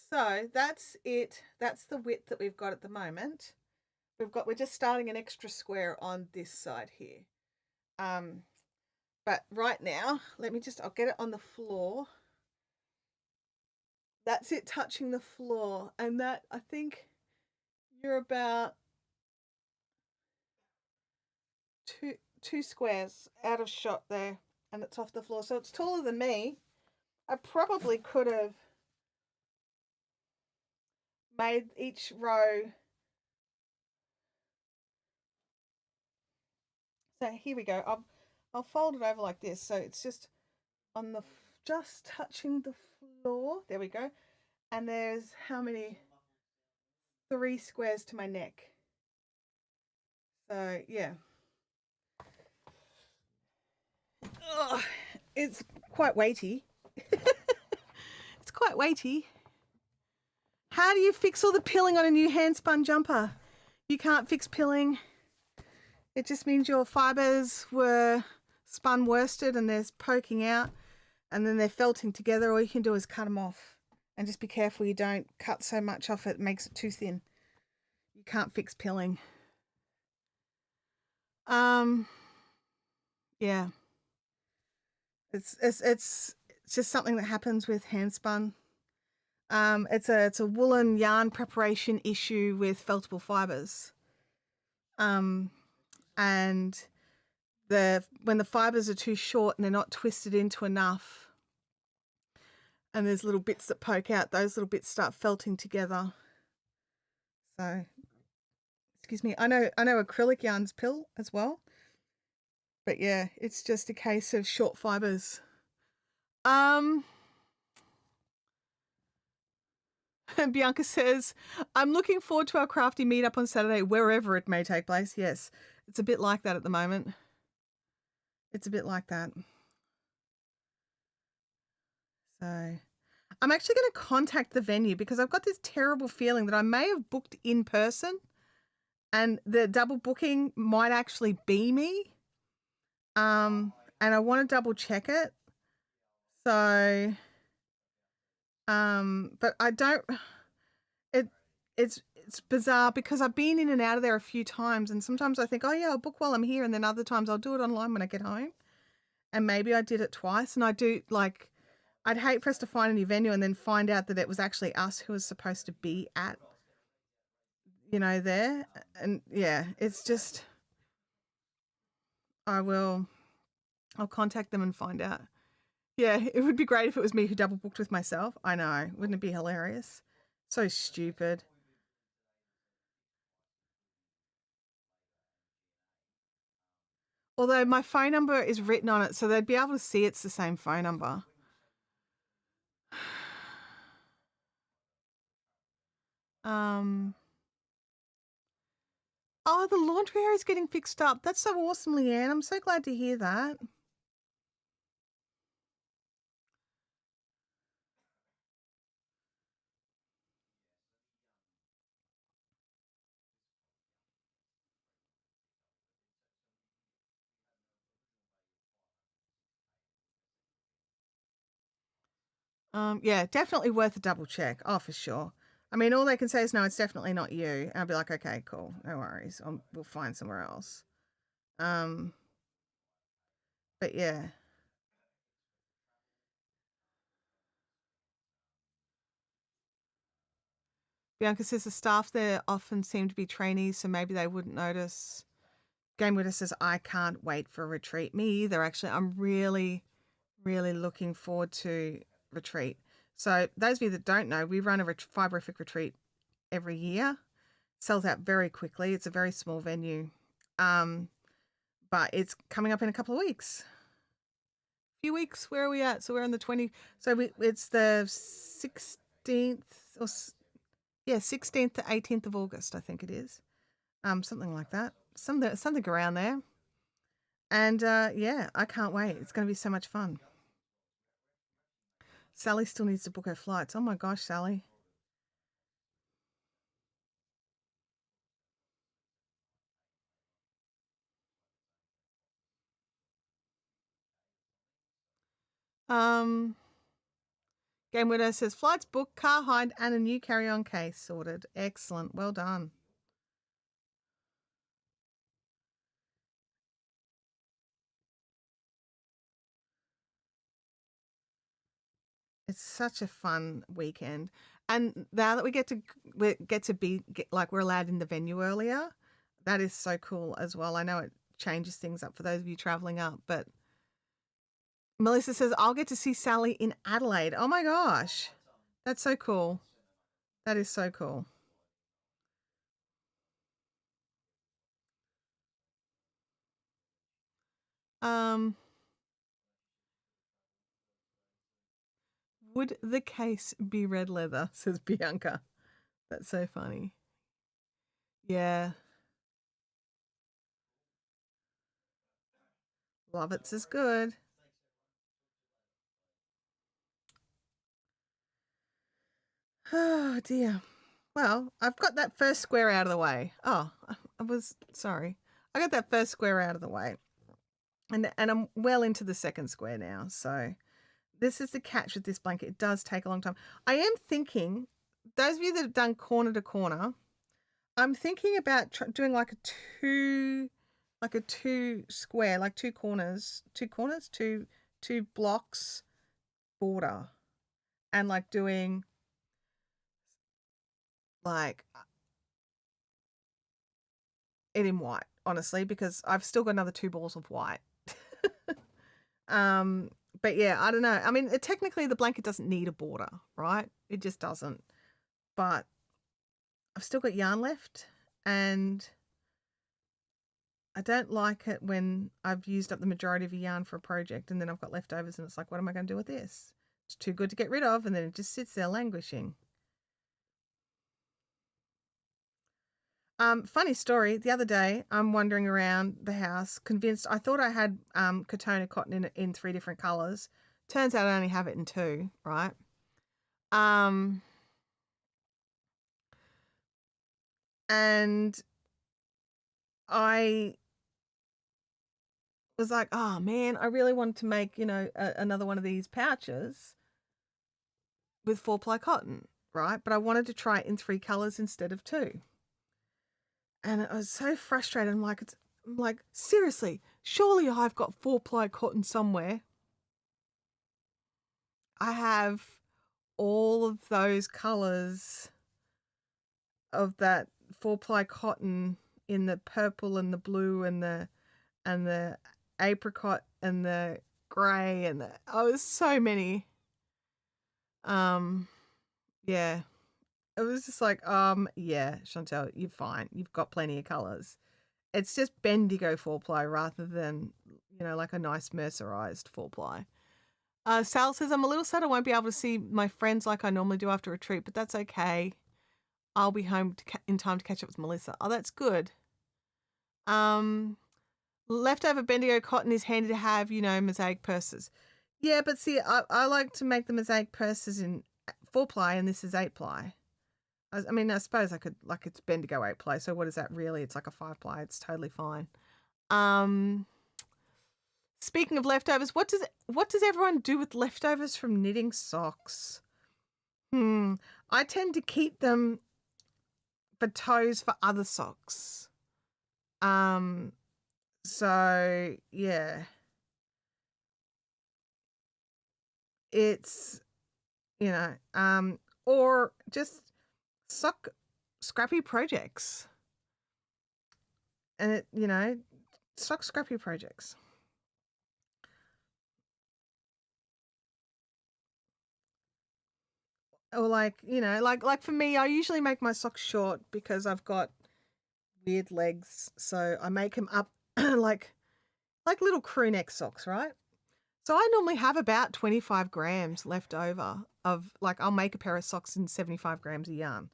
So that's it. That's the width that we've got at the moment. We're just starting an extra square on this side here. But right now, I'll get it on the floor. That's it touching the floor. And that, I think you're about two squares out of shot there, and it's off the floor. So it's taller than me. I probably could have made each row. So here we go. I'll fold it over like this, so it's just on the just touching the floor. There we go. And there's how many? 3 squares to my neck. So yeah. Oh, it's quite weighty. It's quite weighty. How do you fix all the pilling on a new handspun jumper? You can't fix pilling. It just means your fibers were spun worsted and they're poking out, and then they're felting together. All you can do is cut them off And just be careful you don't cut so much off it makes it too thin. You can't fix pilling. Yeah. It's just something that happens with handspun. It's a woolen yarn preparation issue with feltable fibers. And when the fibers are too short and they're not twisted into enough, and there's little bits that poke out, those little bits start felting together. So, excuse me. I know acrylic yarns pill as well, but yeah, it's just a case of short fibers. Bianca says, I'm looking forward to our crafty meetup on Saturday, wherever it may take place. Yes, it's a bit like that at the moment. It's a bit like that. So I'm actually going to contact the venue because I've got this terrible feeling that I may have booked in person and the double booking might actually be me. And I want to double check it. So, but I don't, it's bizarre because I've been in and out of there a few times and sometimes I think, oh yeah, I'll book while I'm here. And then other times I'll do it online when I get home. And maybe I did it twice and I do like, I'd hate for us to find a new venue and then find out that it was actually us who was supposed to be at, there. And yeah, it's just, I'll contact them and find out. Yeah, it would be great if it was me who double booked with myself. I know. Wouldn't it be hilarious? So stupid. Although my phone number is written on it, so they'd be able to see it's the same phone number. Oh, the laundry area is getting fixed up. That's so awesome, Leanne. I'm so glad to hear that. Yeah, definitely worth a double check. Oh, for sure. I mean, all they can say is, no, it's definitely not you. And I'll be like, okay, cool. No worries. We'll find somewhere else. But yeah. Bianca says the staff there often seem to be trainees, so maybe they wouldn't notice. Game Widow says, I can't wait for a retreat. Me either, actually. I'm really, really looking forward to retreat. So those of you that don't know, we run a Fiberific retreat every year. Sells out very quickly. It's a very small venue. But it's coming up in a couple of weeks. Few weeks. Where are we at? So we're on the 20. So it's the 16th or 16th to 18th of August, I think it is. Something like that. Something around there. And yeah, I can't wait. It's going to be so much fun. Sally still needs to book her flights. Oh my gosh, Sally. Game Widow says flights booked, car hired, and a new carry-on case sorted. Excellent. Well done. It's such a fun weekend, and now that we get to be like we're allowed in the venue earlier, that is so cool as well. I know it changes things up for those of you traveling up, but Melissa says I'll get to see Sally in Adelaide. Oh my gosh, that's so cool. That is so cool. Would the case be red leather? Says Bianca. That's so funny. Yeah. Love it's as good. Oh dear. Well, I've got that first square out of the way. Oh, I was sorry. I got that first square out of the way. And I'm well into the second square now, so this is the catch with this blanket. It does take a long time. I am thinking, those of you that have done corner to corner, I'm thinking about doing like a two square, like two corners, two blocks border, and like doing like it in white, honestly, because I've still got another 2 balls of white. But yeah, I don't know. I mean, technically the blanket doesn't need a border, right? It just doesn't. But I've still got yarn left, and I don't like it when I've used up the majority of a yarn for a project and then I've got leftovers and it's like, what am I going to do with this? It's too good to get rid of, and then it just sits there languishing. Funny story. The other day, I'm wandering around the house, convinced I thought I had Katona cotton in 3 different colors. Turns out I only have it in 2, right? And I was like, oh man, I really wanted to make, another one of these pouches with 4-ply cotton, right? But I wanted to try it in 3 colors instead of 2. And I was so frustrated. I'm like, seriously, surely I've got 4-ply cotton somewhere. I have all of those colors of that 4-ply cotton in the purple and the blue and the apricot and the grey and was so many. Yeah. It was just like, yeah, Chantel, you're fine. You've got plenty of colors. It's just Bendigo 4-ply rather than, like a nice mercerized 4-ply. Sal says, I'm a little sad I won't be able to see my friends like I normally do after retreat, but that's okay. I'll be home in time to catch up with Melissa. Oh, that's good. Leftover Bendigo cotton is handy to have, mosaic purses. Yeah, but see, I like to make the mosaic purses in 4-ply, and this is 8-ply. I mean, I suppose I could, like, it's Bendigo 8-ply, so what is that really? It's like a 5-ply. It's totally fine. Speaking of leftovers, what does everyone do with leftovers from knitting socks? I tend to keep them for toes for other socks. So yeah. It's or just sock scrappy projects. And sock scrappy projects. Or like for me, I usually make my socks short because I've got weird legs, so I make them up like little crew neck socks, right? So I normally have about 25 grams left over of, like, I'll make a pair of socks in 75 grams of yarn.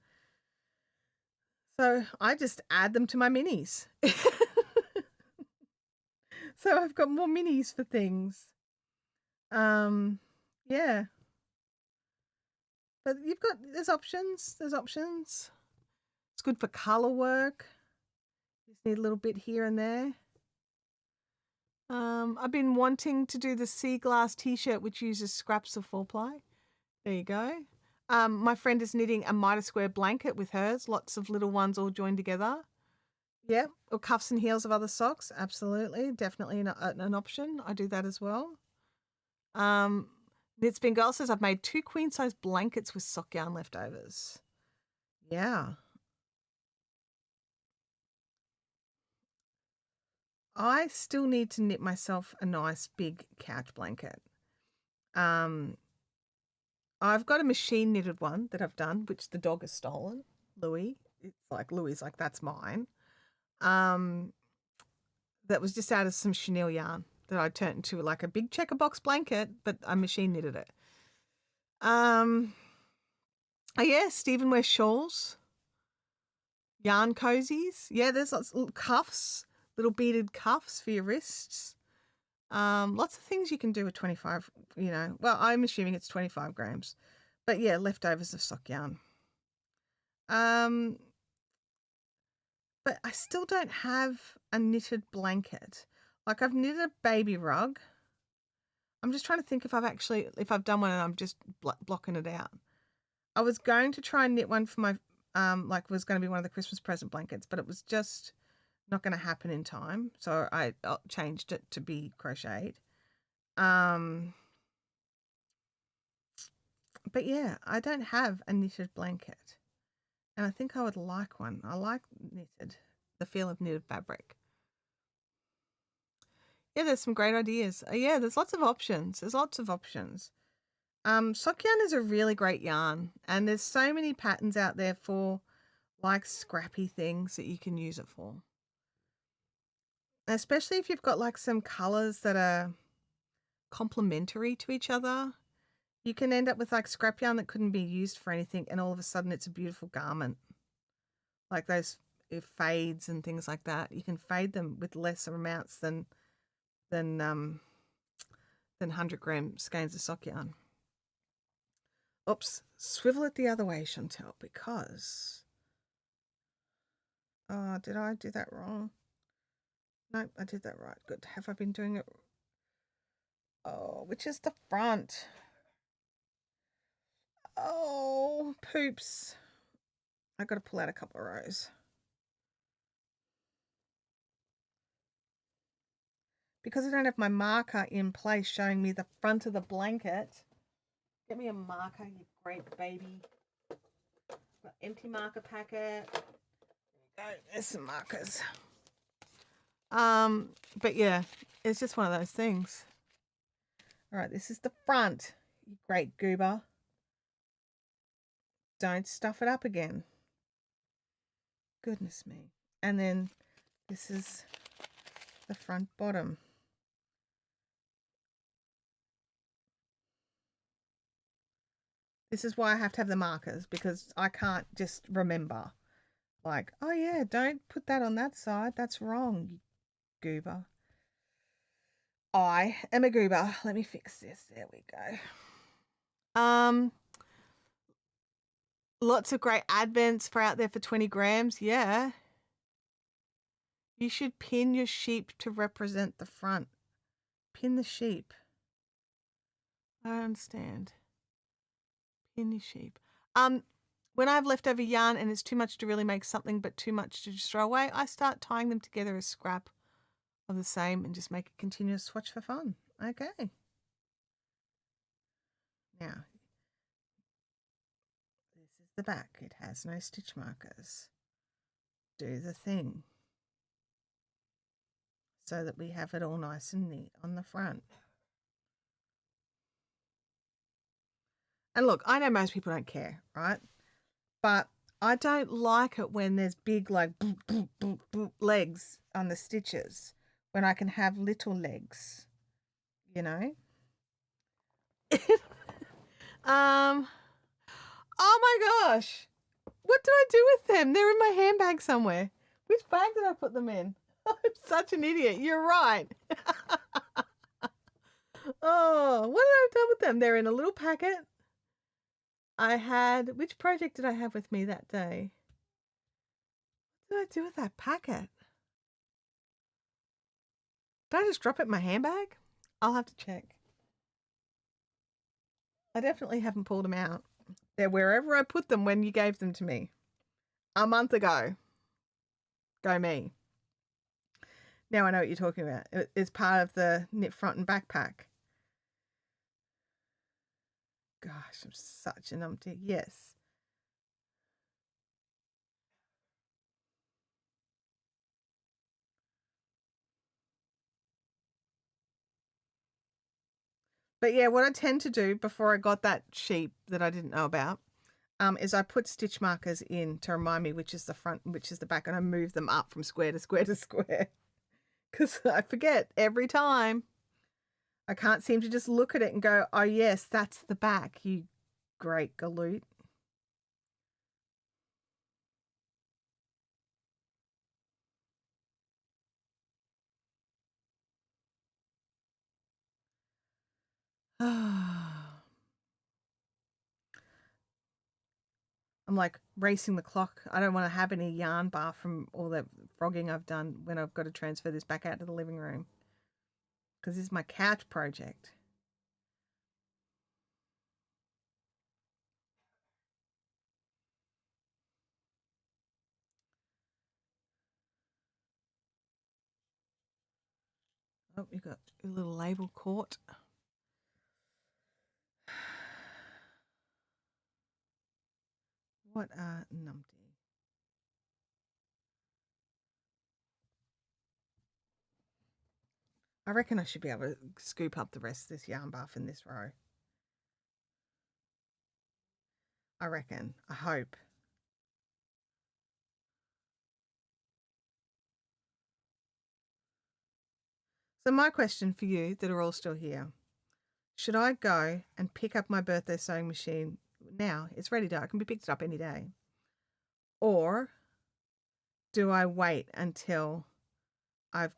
So I just add them to my minis. So I've got more minis for things. Yeah. But there's options. It's good for color work. Just need a little bit here and there. I've been wanting to do the sea glass t-shirt, which uses scraps of 4-ply. There you go. My friend is knitting a miter square blanket with hers, lots of little ones all joined together. Yep, or cuffs and heels of other socks. Absolutely, definitely an option. I do that as well. Knits Bengal says, I've made 2 queen-size blankets with sock yarn leftovers. Yeah. I still need to knit myself a nice big couch blanket. I've got a machine knitted one that I've done, which the dog has stolen. Louis. It's like, Louis, like, that's mine. That was just out of some chenille yarn that I turned into like a big checker box blanket, but I machine knitted it. Oh yeah, Stephen wears shawls, yarn cozies. Yeah, there's lots of little cuffs, little beaded cuffs for your wrists. Lots of things you can do with 25. Well, I'm assuming it's 25 grams, but yeah, leftovers of sock yarn. But I still don't have a knitted blanket. Like, I've knitted a baby rug. I'm just trying to think if I've done one and I'm just blocking it out. I was going to try and knit one for my, was going to be one of the Christmas present blankets, but it was just not going to happen in time. So I changed it to be crocheted. But yeah, I don't have a knitted blanket. And I think I would like one. I like knitted, the feel of knitted fabric. Yeah, there's some great ideas. Yeah, there's lots of options. Sock yarn is a really great yarn, and there's so many patterns out there for like scrappy things that you can use it for. Especially if you've got like some colors that are complementary to each other. You can end up with like scrap yarn that couldn't be used for anything, and all of a sudden it's a beautiful garment. Like those fades and things like that. You can fade them with lesser amounts than 100-gram skeins of sock yarn. Oops, swivel it the other way, Chantel, because did I do that wrong? Nope, I did that right. Good. Have I been doing it? Oh, which is the front? Oh, poops. I got to pull out a couple of rows. Because I don't have my marker in place showing me the front of the blanket. Get me a marker, you great baby. Empty marker packet. There we go. There's some markers. But yeah, it's just one of those things. All right, this is the front, you great goober. Don't stuff it up again. Goodness me. And then this is the front bottom. This is why I have to have the markers, because I can't just remember. Like, oh yeah, don't put that on that side. That's wrong, you goober. I am a goober. Let me fix this. There we go. Lots of great advents for out there for 20 grams. Yeah. You should pin your sheep to represent the front. Pin the sheep. I don't understand. Pin your sheep. When I have leftover yarn and it's too much to really make something but too much to just throw away, I start tying them together as scrap of the same and just make a continuous swatch for fun. Okay. Now, this is the back. It has no stitch markers. Do the thing so that we have it all nice and neat on the front. And look, I know most people don't care, right? But I don't like it when there's big like boop, boop, boop, boop, legs on the stitches when I can have little legs, you know? Oh my gosh. What did I do with them? They're in my handbag somewhere. Which bag did I put them in? I'm such an idiot. You're right. Oh, what did I do with them? They're in a little packet. Which project did I have with me that day? What did I do with that packet? Did I just drop it in my handbag? I'll have to check. I definitely haven't pulled them out. They're wherever I put them when you gave them to me. A month ago. Go me. Now I know what you're talking about. It's part of the knit front and backpack. Gosh, I'm such an umpty. Yes. But yeah, what I tend to do before I got that sheep that I didn't know about, is I put stitch markers in to remind me which is the front and which is the back, and I move them up from square to square to square. Because I forget every time. I can't seem to just look at it and go, oh yes, that's the back, you great galoot. I'm like racing the clock. I don't want to have any yarn bar from all the frogging I've done when I've got to transfer this back out to the living room. Because this is my couch project. Oh, you got your little label caught. What are numpty? I reckon I should be able to scoop up the rest of this yarn buff in this row. I reckon. I hope. So my question for you that are all still here, should I go and pick up my birthday sewing machine now? It's ready to, I can be picked up any day. Or do I wait until I've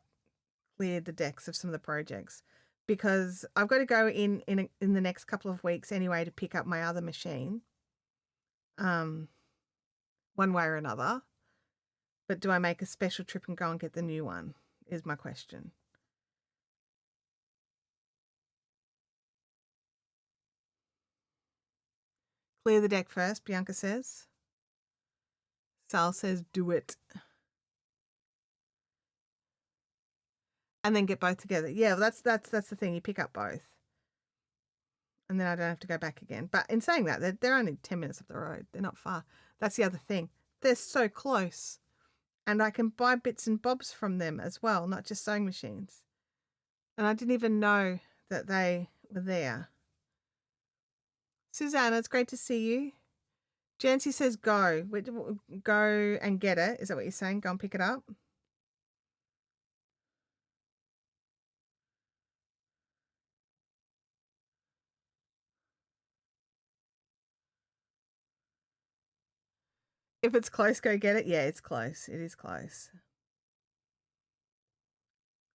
cleared the decks of some of the projects? Because I've got to go in the next couple of weeks anyway to pick up my other machine. One way or another. But do I make a special trip and go and get the new one? Is my question. Clear the deck first, Bianca says. Sal says do it. And then get both together. Yeah, well, that's the thing. You pick up both. And then I don't have to go back again. But in saying that, they're only 10 minutes up the road. They're not far. That's the other thing. They're so close. And I can buy bits and bobs from them as well, not just sewing machines. And I didn't even know that they were there. Susanna, it's great to see you. Jancy says go. Go and get it. Is that what you're saying? Go and pick it up? If it's close, go get it. Yeah, it's close. It is close.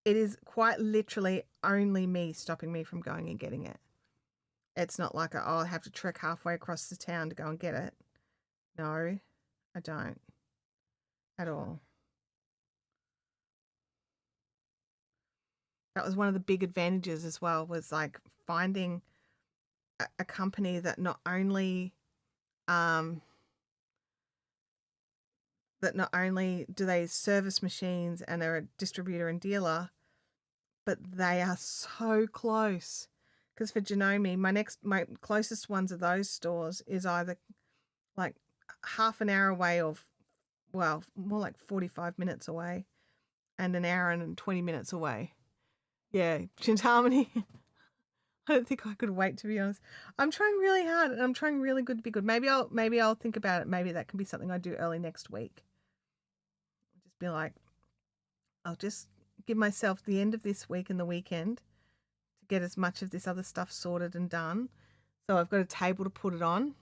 It is quite literally only me stopping me from going and getting it. It's not like I have to trek halfway across the town to go and get it. No, I don't at all. That was one of the big advantages as well, was like finding a company that not only do they service machines and they're a distributor and dealer, but they are so close. Because for Janome, my closest ones of those stores is either like half an hour away or, well, more like 45 minutes away, and an hour and 20 minutes away. Yeah, Chintamani. I don't think I could wait, to be honest. I'm trying really hard and I'm trying really good to be good. Maybe I'll think about it. Maybe that can be something I do early next week. Just be like, I'll just give myself the end of this week and the weekend to get as much of this other stuff sorted and done. So I've got a table to put it on.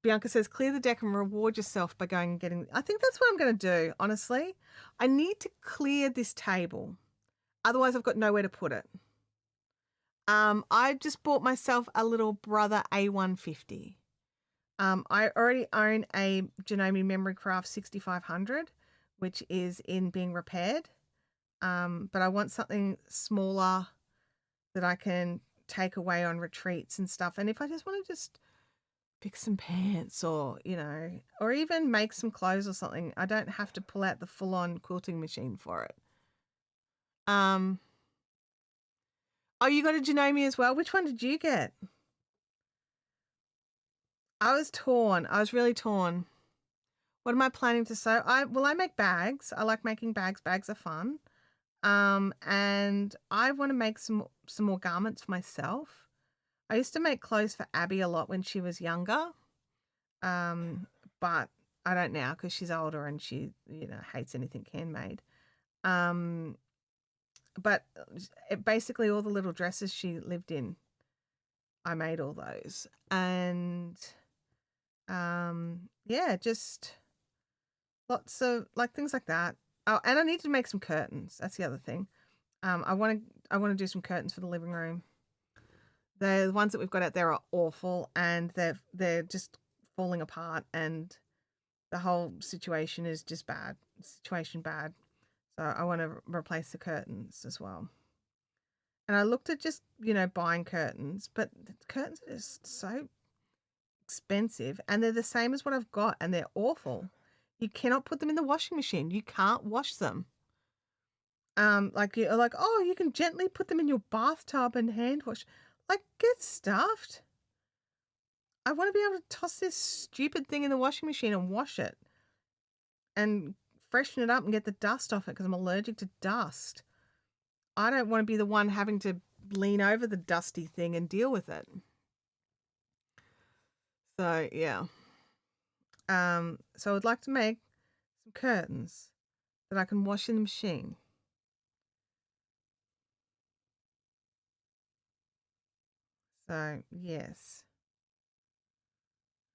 Bianca says, clear the deck and reward yourself by going and getting. I think that's what I'm going to do, honestly. I need to clear this table. Otherwise, I've got nowhere to put it. I just bought myself a little Brother A150. I already own a Janome Memory Craft 6500, which is in being repaired. But I want something smaller that I can take away on retreats and stuff. And if I just want to just pick some pants or, or even make some clothes or something, I don't have to pull out the full-on quilting machine for it. Oh, you got a Janome as well? Which one did you get? I was torn. I was really torn. What am I planning to sew? I make bags. I like making bags. Bags are fun. And I want to make some more garments for myself. I used to make clothes for Abby a lot when she was younger. But I don't now because she's older and she, hates anything handmade. But basically all the little dresses she lived in, I made all those. And yeah, just lots of like things like that. Oh, and I need to make some curtains. That's the other thing. I want to do some curtains for the living room. The ones that we've got out there are awful, and they're just falling apart, and the whole situation is just bad. Situation bad. So I want to replace the curtains as well. And I looked at just buying curtains, but the curtains are just so expensive, and they're the same as what I've got, and they're awful. You cannot put them in the washing machine. You can't wash them. Like you're like, oh, you can gently put them in your bathtub and hand wash. Like, get stuffed. I want to be able to toss this stupid thing in the washing machine and wash it and freshen it up and get the dust off it because I'm allergic to dust. I don't want to be the one having to lean over the dusty thing and deal with it. So yeah. So I'd like to make some curtains that I can wash in the machine. So yes.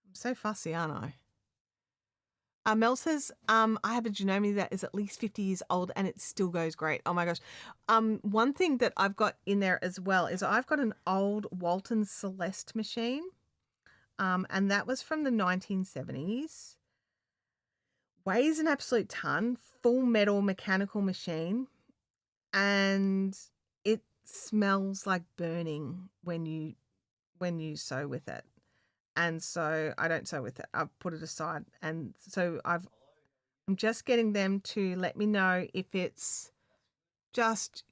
I'm so fussy, aren't I? Mel says, I have a Janome that is at least 50 years old and it still goes great. Oh my gosh. One thing that I've got in there as well is I've got an old Walton Celeste machine. And that was from the 1970s. Weighs an absolute ton, full metal mechanical machine. And it smells like burning when you sew with it. And so I don't sew with it. I've put it aside. And so I'm just getting them to let me know if it's just,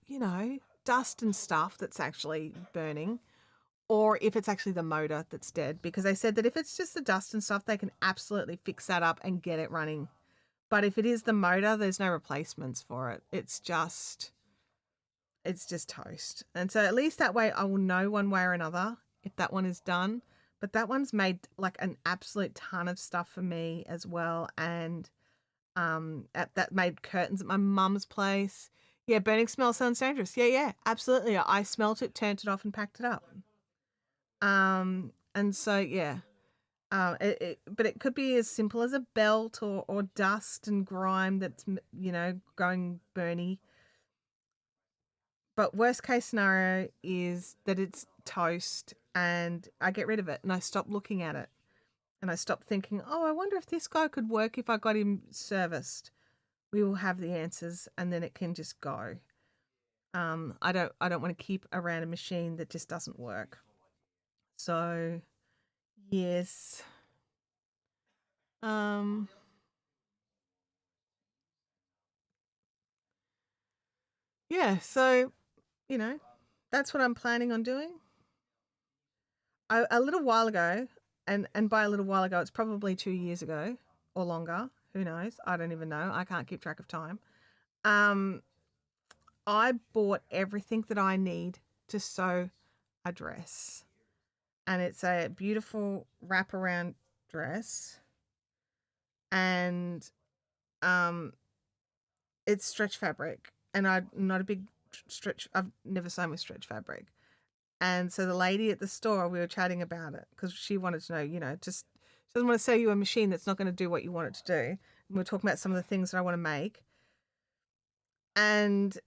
dust and stuff that's actually burning or if it's actually the motor that's dead. Because they said that if it's just the dust and stuff, they can absolutely fix that up and get it running. But if it is the motor, there's no replacements for it. It's just toast. And so at least that way I will know one way or another if that one is done. But that one's made like an absolute ton of stuff for me as well. And that made curtains at my mum's place. Yeah, burning smell sounds dangerous. Yeah, absolutely. I smelt it, turned it off, and packed it up. And so yeah. But it could be as simple as a belt or dust and grime that's going burny. But worst case scenario is that it's toast and I get rid of it and I stop looking at it and I stop thinking, oh, I wonder if this guy could work if I got him serviced. We will have the answers and then it can just go. I don't want to keep around a machine that just doesn't work. So yes. Yeah, so that's what I'm planning on doing. A little while ago, and by a little while ago, it's probably 2 years ago or longer. Who knows? I don't even know. I can't keep track of time. Um, I bought everything that I need to sew a dress, and it's a beautiful wraparound dress, and it's stretch fabric, and I'm not a big stretch. I've never sewn with stretch fabric. And so the lady at the store, we were chatting about it because she wanted to know, just she doesn't want to sell you a machine that's not going to do what you want it to do. And we're talking about some of the things that I want to make. And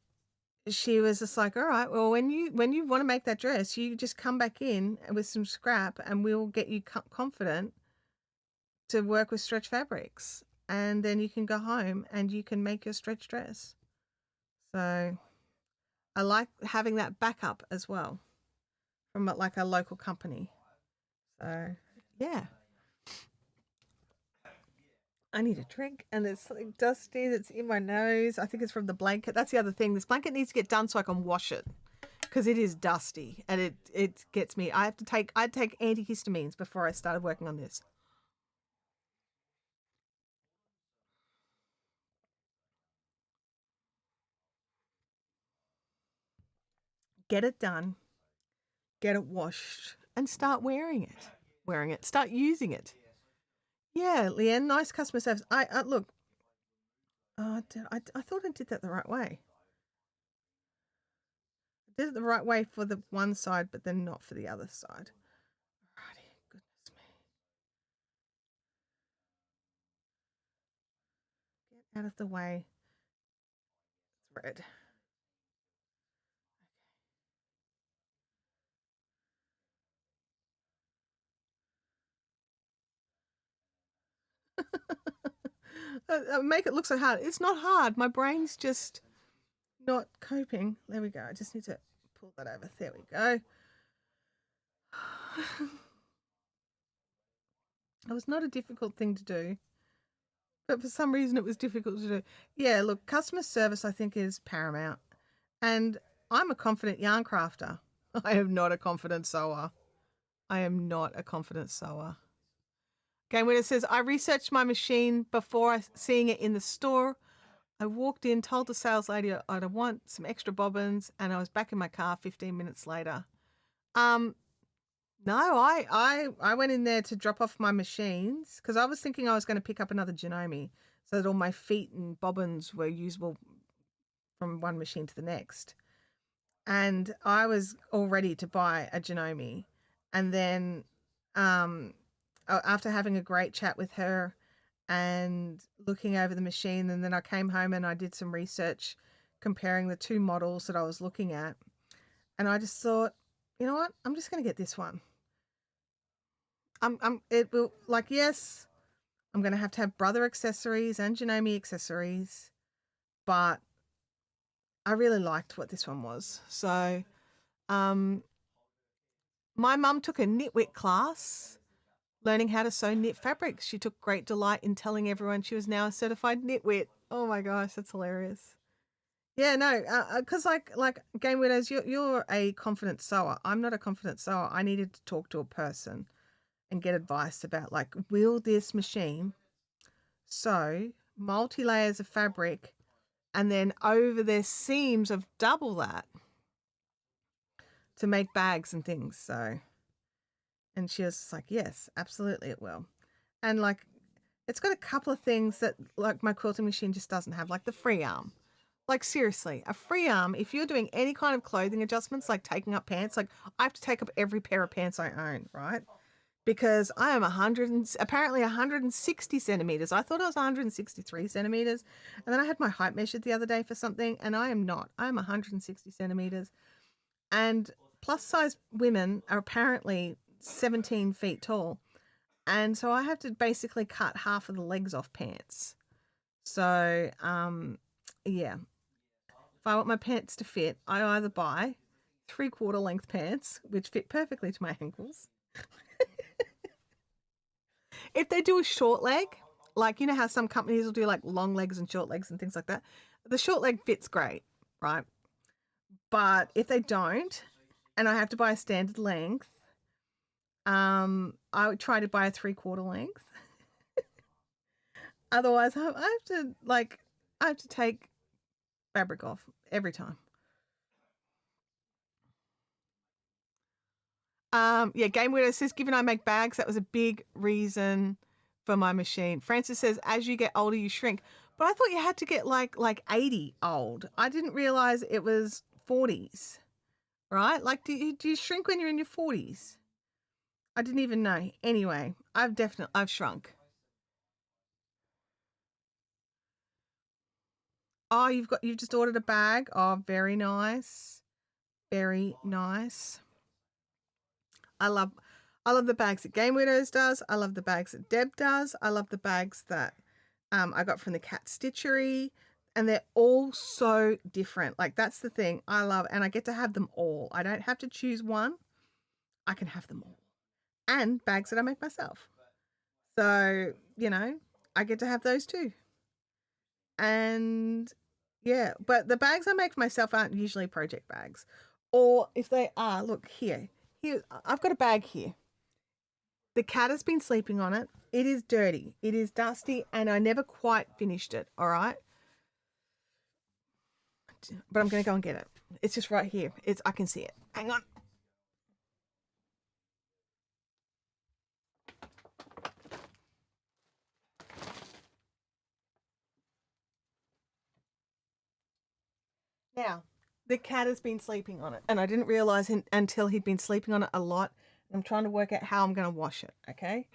she was just like, all right, well, when you want to make that dress, you just come back in with some scrap and we'll get you confident to work with stretch fabrics. And then you can go home and you can make your stretch dress. So I like having that backup as well from like a local company. So yeah. I need a drink, and there's something dusty that's in my nose. I think it's from the blanket. That's the other thing. This blanket needs to get done so I can wash it because it is dusty and it gets me. I'd take antihistamines before I started working on this. Get it done, get it washed, and start wearing it. Start using it. Yeah, Leanne, nice customer service. I look. I thought I did that the right way. I did it the right way for the one side, but then not for the other side. Alrighty, goodness me. Get out of the way. Thread. Make it look so hard. It's not hard. My brain's just not coping. There we go. I just need to pull that over. There we go. It was not a difficult thing to do. but for some reason it was difficult to do. Yeah, look, customer service I think is paramount. And I'm a confident yarn crafter. I am not a confident sewer. I am not a confident sewer. Game Winner says, I researched my machine before seeing it in the store. I walked in, told the sales lady I'd want some extra bobbins, and I was back in my car 15 minutes later. No, I went in there to drop off my machines because I was thinking I was going to pick up another Janome so that all my feet and bobbins were usable from one machine to the next. And I was all ready to buy a Janome. And then after having a great chat with her and looking over the machine, and then I came home and I did some research comparing the two models that I was looking at. And I just thought, you know what? I'm just going to get this one. It will, like, yes, I'm going to have brother accessories and Janome accessories, but I really liked what this one was. So, my mum took a knitwit class learning how to sew knit fabrics. She took great delight in telling everyone she was now a certified knitwit. Oh my gosh, that's hilarious. Yeah, no, because like Game Widows, you're a confident sewer. I'm not a confident sewer. I needed to talk to a person and get advice about, like, will this machine sew multi-layers of fabric and then over their seams of double that to make bags and things. So, and she was like, yes, absolutely it will. And like, it's got a couple of things that like my quilting machine just doesn't have, like the free arm. Like, seriously, a free arm, if you're doing any kind of clothing adjustments, like taking up pants, like I have to take up every pair of pants I own, right? Because I am apparently 160 centimeters. I thought I was 163 centimeters. And then I had my height measured the other day for something, and I am not. I'm 160 centimeters. And plus size women are apparently 17 feet tall. And so I have to basically cut half of the legs off pants. So, yeah. If I want my pants to fit, I either buy 3/4 length pants, which fit perfectly to my ankles. If they do a short leg, like, you know how some companies will do like long legs and short legs and things like that, the short leg fits great, right? But if they don't, and I have to buy a standard length, I would try to buy a 3/4 length. Otherwise, I have to take fabric off every time. Yeah, Game Widow says, given I make bags, that was a big reason for my machine. Francis says, as you get older, you shrink. But I thought you had to get like 80 old. I didn't realize it was 40s, right? Like, do you shrink when you're in your 40s? I didn't even know. Anyway, I've shrunk. Oh, you've just ordered a bag. Oh, very nice. Very nice. I love the bags that Game Widows does. I love the bags that Deb does. I love the bags that I got from the Cat Stitchery, and they're all so different. Like, that's the thing I love, and I get to have them all. I don't have to choose one. I can have them all. And bags that I make myself. So, I get to have those too. And yeah, but the bags I make for myself aren't usually project bags. Or if they are, look here. Here, I've got a bag here. The cat has been sleeping on it. It is dirty. It is dusty, and I never quite finished it. All right. But I'm going to go and get it. It's just right here. I can see it. Hang on. Now, the cat has been sleeping on it, and I didn't realize until he'd been sleeping on it a lot. I'm trying to work out how I'm going to wash it. Okay.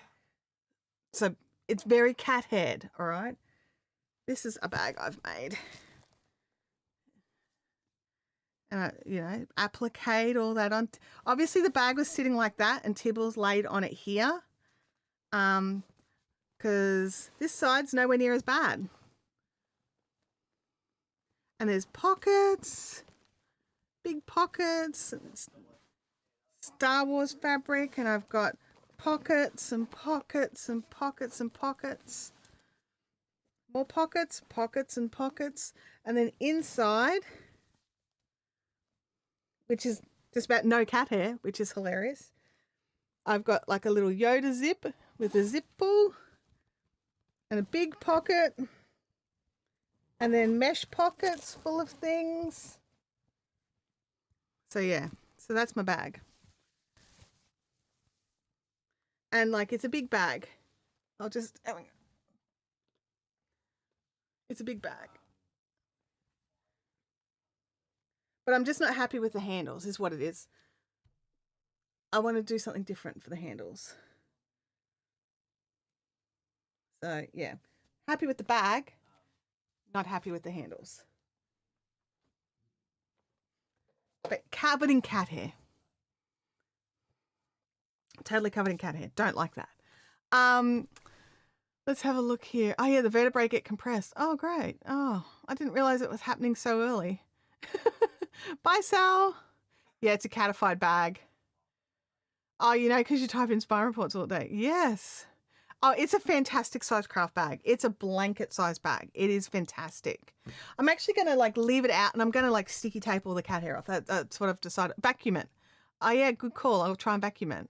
So it's very cat haired. All right. This is a bag I've made. Applique all that on. Obviously, the bag was sitting like that, and Tibbles laid on it here. Because this side's nowhere near as bad. And there's pockets, big pockets, Star Wars fabric, and I've got pockets and pockets and pockets and pockets. More pockets, pockets and pockets. And then inside, which is just about no cat hair, which is hilarious. I've got like a little Yoda zip with a zip pull and a big pocket. And then mesh pockets full of things. So yeah, so that's my bag. And like, it's a big bag. It's a big bag. But I'm just not happy with the handles, is what it is. I want to do something different for the handles. So yeah, happy with the bag, not happy with the handles. But covered in cat hair. Totally covered in cat hair. Don't like that. Let's have a look here. Oh yeah, the vertebrae get compressed. Oh great. Oh, I didn't realize it was happening so early. Bye, Sal. Yeah, it's a catified bag. Oh, you know, because you type in spine reports all day. Yes. Oh, it's a fantastic size craft bag. It's a blanket size bag. It is fantastic. I'm actually going to like leave it out and I'm going to like sticky tape all the cat hair off. That's what I've decided. Vacuum it. Oh yeah, good call. I'll try and vacuum it.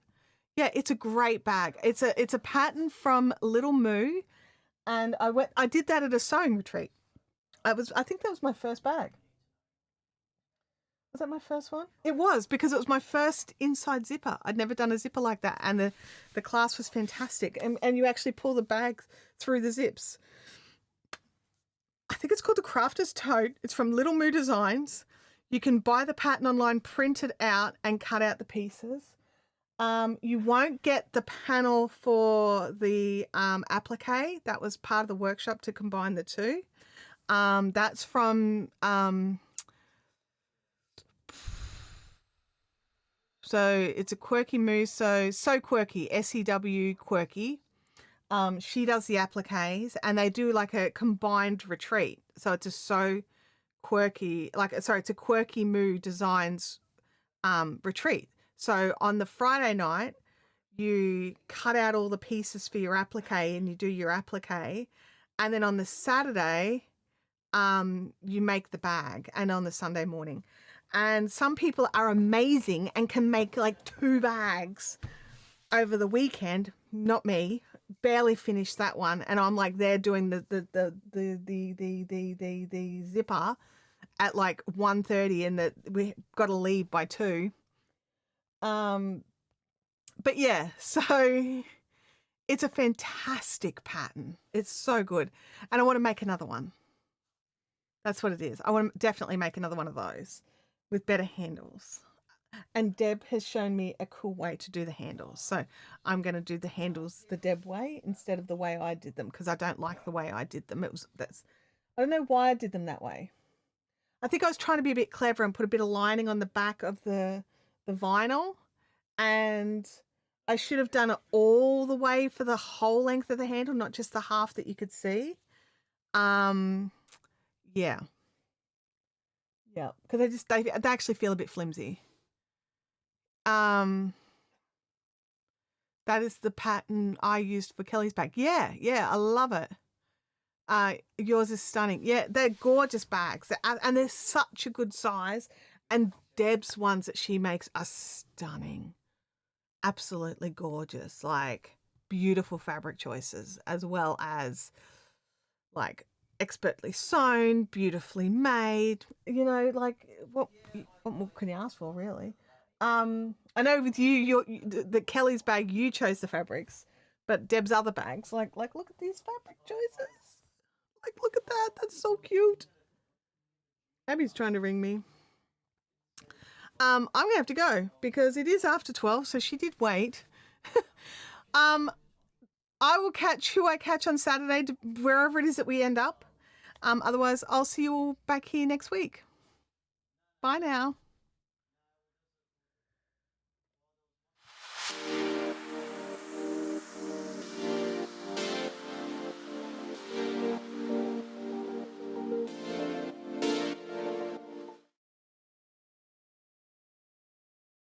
Yeah, it's a great bag. It's a pattern from Little Moo, and I did that at a sewing retreat. I think that was my first bag. Was that my first one? It was, because it was my first inside zipper. I'd never done a zipper like that, and the class was fantastic. And you actually pull the bag through the zips. I think it's called the Crafter's Tote. It's from Little Moo Designs. You can buy the pattern online, print it out, and cut out the pieces. You won't get the panel for the applique. That was part of the workshop to combine the two. That's from so it's a Quirky Moo, so quirky, SEW quirky. She does the appliques, and they do like a combined retreat. So it's a so quirky, it's a Quirky Moo Designs retreat. So on the Friday night, you cut out all the pieces for your applique and you do your applique. And then on the Saturday, you make the bag, and on the Sunday morning. And some people are amazing and can make like 2 bags over the weekend. Not me. Barely finished that one. And I'm like there doing the zipper at like 1:30, and we got to leave by 2. But yeah, so it's a fantastic pattern. It's so good. And I want to make another one. That's what it is. I want to definitely make another one of those with better handles. And Deb has shown me a cool way to do the handles. So I'm going to do the handles the Deb way instead of the way I did them, because I don't like the way I did them. I don't know why I did them that way. I think I was trying to be a bit clever and put a bit of lining on the back of the vinyl, and I should have done it all the way for the whole length of the handle, not just the half that you could see. Yeah. Yeah, because they actually feel a bit flimsy. That is the pattern I used for Kelly's bag. Yeah, I love it. Yours is stunning. Yeah, they're gorgeous bags, and they're such a good size. And Deb's ones that she makes are stunning. Absolutely gorgeous. Like, beautiful fabric choices, as well as like expertly sewn, beautifully made. You know, like what more can you ask for, really? I know with you, the Kelly's bag, you chose the fabrics, but Deb's other bags, like look at these fabric choices. Like, look at that. That's so cute. Abby's trying to ring me. I'm gonna have to go because it is after 12, so she did wait. I will catch who I catch on Saturday, wherever it is that we end up. Otherwise, I'll see you all back here next week. Bye now.